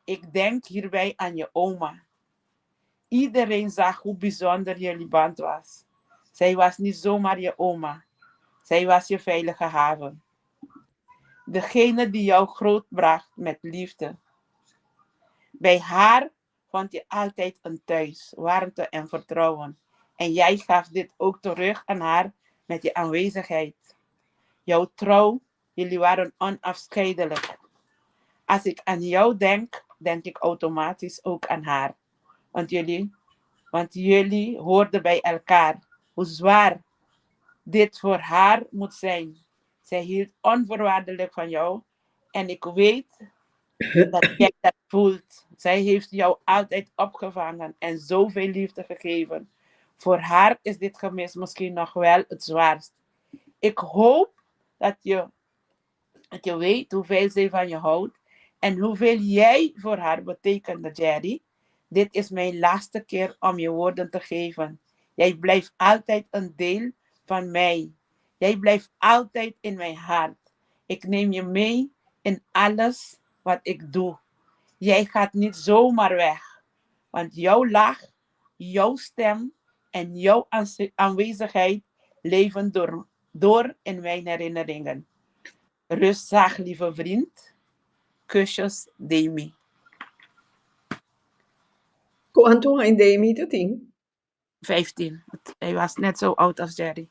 Ik denk hierbij aan je oma. Iedereen zag hoe bijzonder jullie band was. Zij was niet zomaar je oma. Zij was je veilige haven. Degene die jou grootbracht met liefde. Bij haar vond je altijd een thuis, warmte en vertrouwen. En jij gaf dit ook terug aan haar met je aanwezigheid. Jouw trouw, jullie waren onafscheidelijk. Als ik aan jou denk, denk ik automatisch ook aan haar. Want jullie hoorden bij elkaar. Hoe zwaar dit voor haar moet zijn. Zij hield onvoorwaardelijk van jou. En ik weet dat jij dat voelt. Zij heeft jou altijd opgevangen en zoveel liefde gegeven. Voor haar is dit gemis misschien nog wel het zwaarst. Ik hoop dat je weet hoeveel zij van je houdt en hoeveel jij voor haar betekende, Jerry. Dit is mijn laatste keer om je woorden te geven. Jij blijft altijd een deel van mij. Jij blijft altijd in mijn hart. Ik neem je mee in alles wat ik doe. Jij gaat niet zomaar weg. Want jouw lach, jouw stem en jouw aanwezigheid leven door in mijn herinneringen. Rustig, lieve vriend. Kusjes, Demi. Quanto hij Demi dat ding? 15. Hij was net zo oud als Jerry.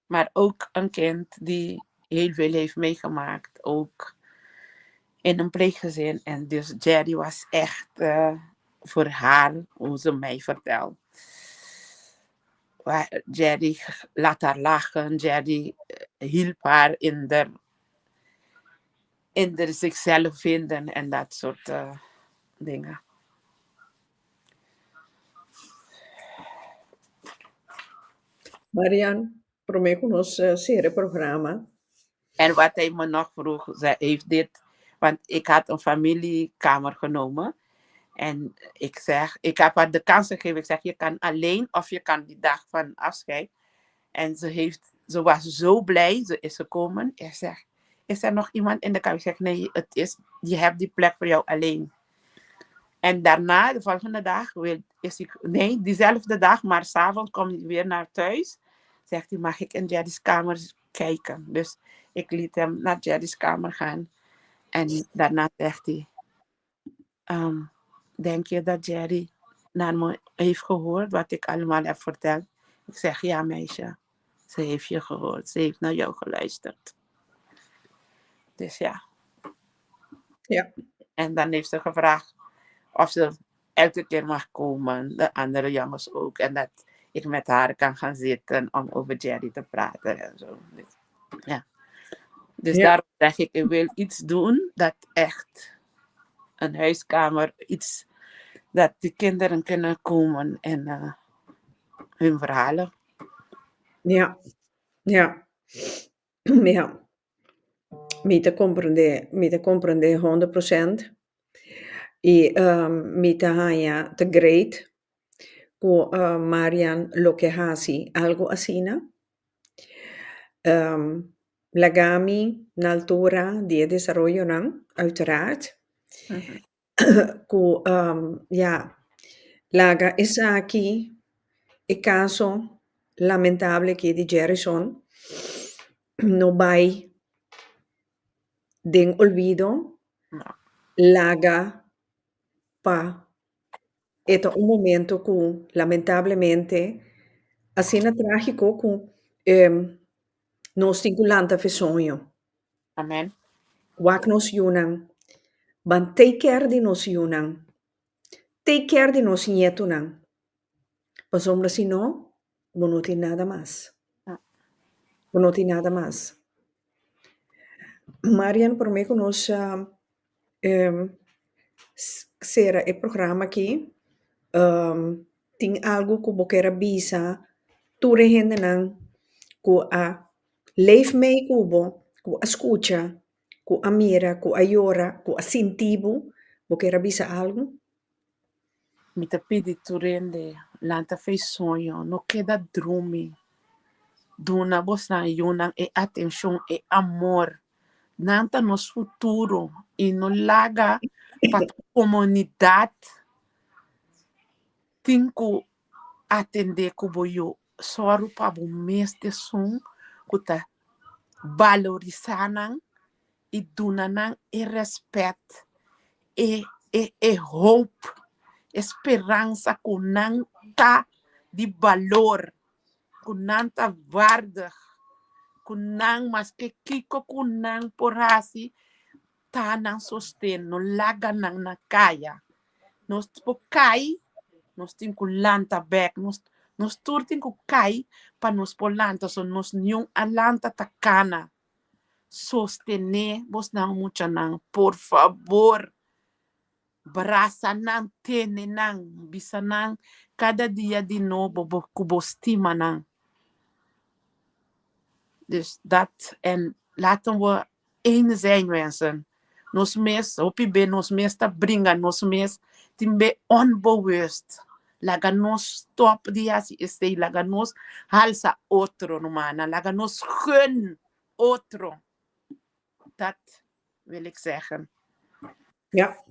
Maar ook een kind die heel veel heeft meegemaakt. Ook in een pleeggezin. En dus Jerry was echt voor haar, hoe ze mij vertelt. Jerry laat haar lachen. Jerry hielp haar in de zichzelf vinden en dat soort dingen. Marian, prometo nos serie-programma. En wat hij me nog vroeg, zij heeft dit, want ik had een familiekamer genomen. En ik heb haar de kans gegeven. Ik zeg, je kan alleen of je kan die dag van afscheid. En ze was zo blij, ze is gekomen. Ik zeg, is er nog iemand in de kamer? Ik zeg, nee, je hebt die plek voor jou alleen. En daarna, de volgende dag, diezelfde dag, maar 's avonds kom ik weer naar thuis. Zegt hij, mag ik in Jerry's kamer kijken? Dus ik liet hem naar Jerry's kamer gaan. En daarna zegt hij, denk je dat Jerry naar me heeft gehoord wat ik allemaal heb verteld? Ik zeg, ja meisje, ze heeft je gehoord. Ze heeft naar jou geluisterd. Dus ja. Ja. En dan heeft ze gevraagd, Of ze elke keer mag komen, de andere jongens ook. En dat ik met haar kan gaan zitten om over Jerry te praten en zo. Dus, ja. Dus Ja, daarom zeg ik wil iets doen dat echt een huiskamer, iets dat de kinderen kunnen komen en hun verhalen. ja, ja. Ja, me te comprende 100%. Y me te haya te great ku Marian lo que hasi algo asina. Lagami na altura di desarrollo nan, uiteraard. Mhm. Ku ja, laga es aquí el caso lamentable que de Jerrison no vai den olvido No. laga pa esto un momento que lamentablemente así na trágico que nos singulanta fe sonho. Amen. Wak nos yunan, van take care de nos yunan, take care de nos nietunan. Pues hombre, si no, no tiene nada más. Ja. No tiene nada más. Marian, por mí, nos será el programa aquí. Tem algo que você quer bisa, tu regende nan, que a leef mee kubo, que a escucha, que a mira, que a llora, que a sintibo, você quer bisa algo? Me te pedi tu rende, lanta fez sonho, no queda drume. Duna vos na yunan e atenção e amor. Nanta nos futuro e no laga para a comunidade tem que atender como eu só para o mês de som que tá valorizando e dando e respeito e hope, esperança com nanta de valor, com nanta waardig, com nan mas que kiko com nan por assim tá nan sostén, no laga nan na caia. Nós po cai, nós tem que lanta back, nós tur tem que cai para nós por lanta, so nós nenhum a lanta tacana. Sostener, vos não mucha nan, por favor. Braça nan, tene nan, bisa nan, cada dia de novo, kubo stima nan. Dus dat, en laten we één zijn, mensen. Nos mes, opi be nos mes ta bringa, nos mes timbe onbewust. Laga nos stop die asi este, laga nos halsa otro numana, laga nos gun otro. Dat wil ik zeggen. Ja,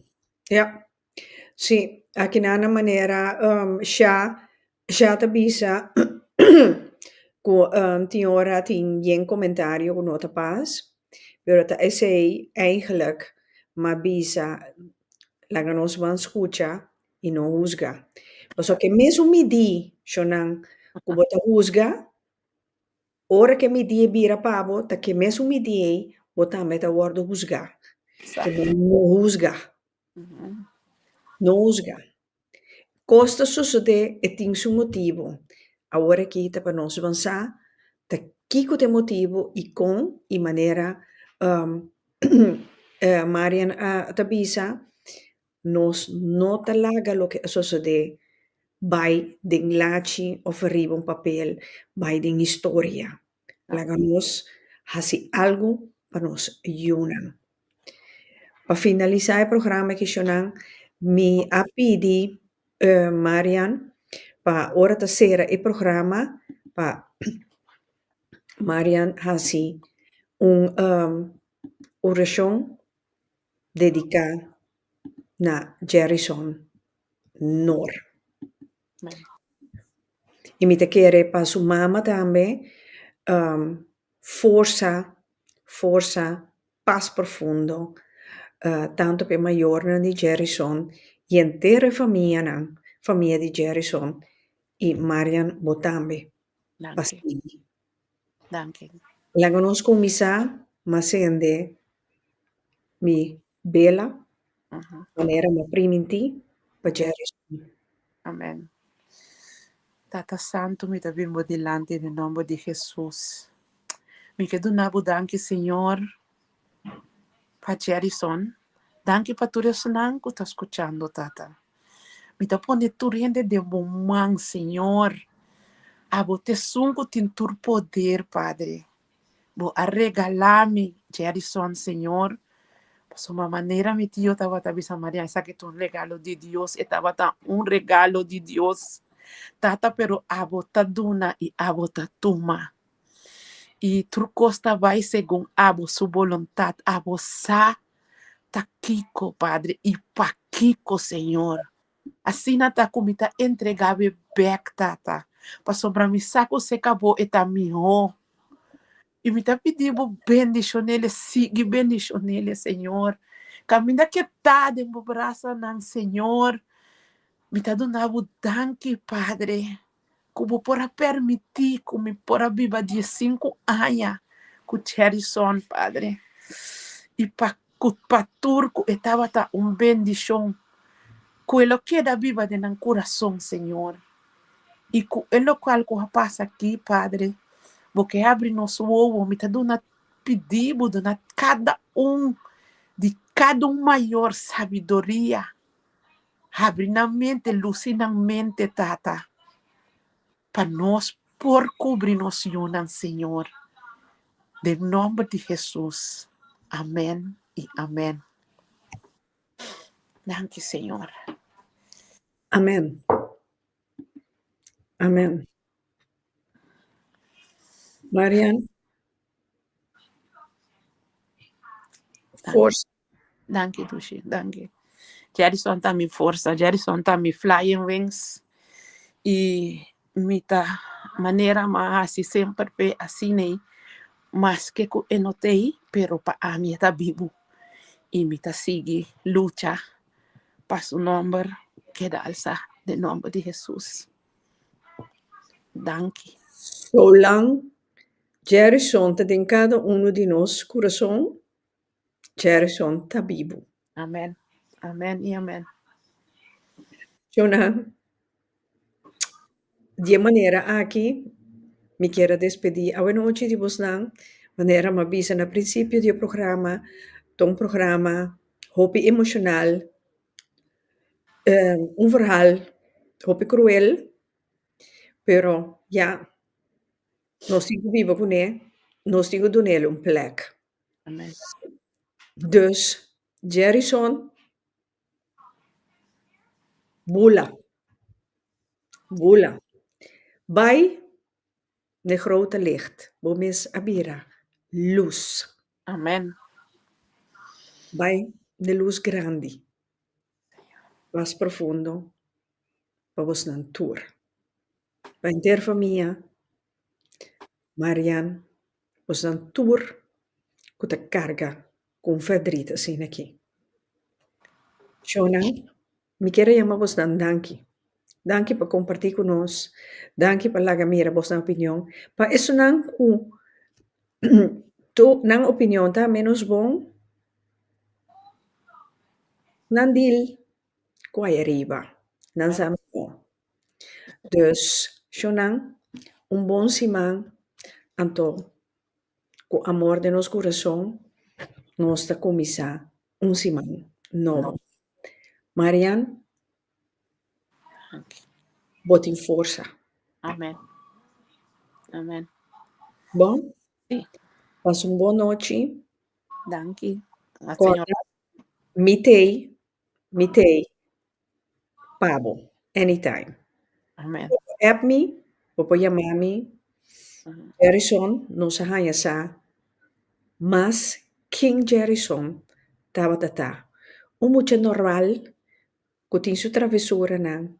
ja. Sí, aquí na una manera, ya te bisa, que tiora tin bien comentario con nota paz, pero te ese eigenlijk, maar bisa, la que nos van escucha y no juzga. O sea, que mesmo me di, shonan, que bota juzga, ora que me di bira pavo, ta que mesmo me di, bota meta word juzga. Que no juzga, Mhm. no juzga. Costa suceder e tem seu motivo. Agora aqui está para nós avançar, tá kiko tem motivo e com e maneira Marian Tabisa nos nota laga lo que sucede by den lachi of arriba un papel by den historia. Laga nos hasi algo para nos ayunan. Para finalizar el programa que shonan mi apidi Marian pa ora ta sera el programa pa Marian hasi un oración dedicada na Jerrison Nor. Amen. E mi te quiere pa su mamma también forza, paz profundo, tanto per Majorna di Jerrison y entera familia di Jerrison y Marian Botambe. Dank je. Pasini. Dank je. La conosco misa, ma sende mi bella, Mhm. manera ma priminti, pa Jerison. Amén. Tata Santo, mi te bimbo delante del nombre de Jesús. Mi quedo nabo danke, Señor, pa Jerison. Danke pa tu resonan que está escuchando, Tata. Mi te pone tu rende de momang, Señor. Abo te sungo tin tur poder, Padre. Bo a regalar-me, Jerison, Señor. Por uma maneira, mi tío estava a Maria, essa que é um regalo de Deus, estava um regalo de Deus. Tata, pero abota duna e abota tuma. E trucosta vai segundo abo sua vontade, abo sa taquico, Padre, e paquico, Senhor. Assim nata comita entregável back, Tata. Passou para mim, saco se acabou e tá miho. E me tá pedindo bendição nele, siga bendição nele, Senhor. Caminha que tá de meu braço, não, Senhor. Me tá dando danke, Padre. Como para permitir, como para viver de 5 anos com Cherison, Padre. E para turco, estava bendição. Com ele que da viva de nan coração, Senhor. E com ele qual que passa aqui, Padre. Porque abre nosso ovo, me está dando pedido de cada maior sabedoria. Abre na mente, luz na mente, Tata. Para nós, por cobrir nos Senhor. Em nome de Jesus. Amém e amém. Danke, Senhor. Amén. Amén. Marian, força. Danke, Dushi. Danke. Jerison tá me força. Jerison tá me flying wings. E mita maneira mais assim sempre assim né. Mas que eu notei, pero para a minha tá vivo. E mita sigue luta para o nome que dá alça, de nome de Jesus. Danke. Zolang Jerison está em cada de nós coração, Jerison está vivo. Amém. Amém e amém. Jonah, de maneira aqui, me quero despedir. A noite de vocês, maneira me avisa no princípio do programa, programa, hope emocional, verhaal, hope cruel, pero ja, nós estamos vivos com ele, nós estamos dando ele plek. Amém. Dus, Jerison, bula. Bij de grote licht, bomis abira, luz. Amém. Bij de luz grande, más profundo, para vos tour. Bij ter familia, Marian, vos tour, com a carga, com verdriet assim aqui. Shonan, me quero chamar vos danke. Danke por compartir conosco. Danke por lagar mira vossa opinião. Para isso não tu não opinião tá menos bom. Não dil quai arriba. Não sabe bom. Dus, shonan bom simão. Anto, com amor de nosso coração, nós está começar simão novo. Marian, botem força. Amém. Amém. Bom? Sim. Passa boa noite. Danke. A Conta, senhora. mitei, Pabo, anytime. Amém. App me, popo chamar me, Jerison, não se hanha sa, mas King Jerison, tava tata. Mucha normal, que tem sua travessura não,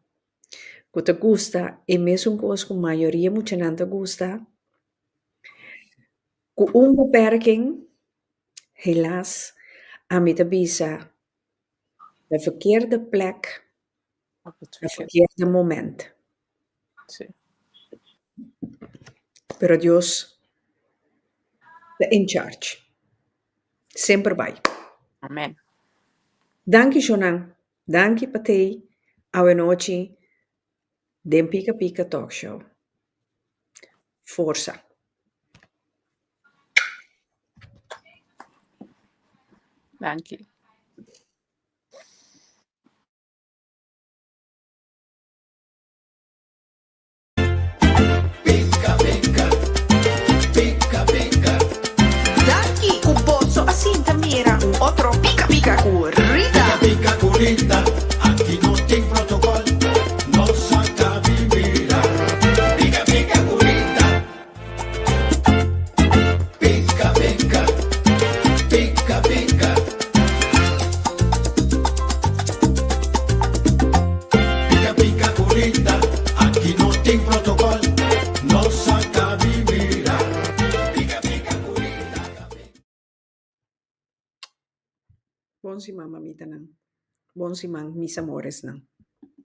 que te gusta, e mesmo coisa que a maioria mucha não te gusta, que beperking, helaas, a mim te bisa, de verkeerde plek, de verkeerde moment. Sim. Pero Dios está in charge. Sempre vai. Amém. Danke, Jonan. Danke, Patei. Avenochi, Den Pika Pika Talk Show. Forza. Dank je. Daqui o bolso assim da mira, outro pica pica corrida. Pica corrida, aqui não tem protocolo, não saca vivira. Pica pica corrida. Pica pica, pica pica. Pica pica corrida, aqui não tem protocolo, não saca vivira. Pica pica corrida. Bonsi mama mita nang. Bonsi mang mis amores nang.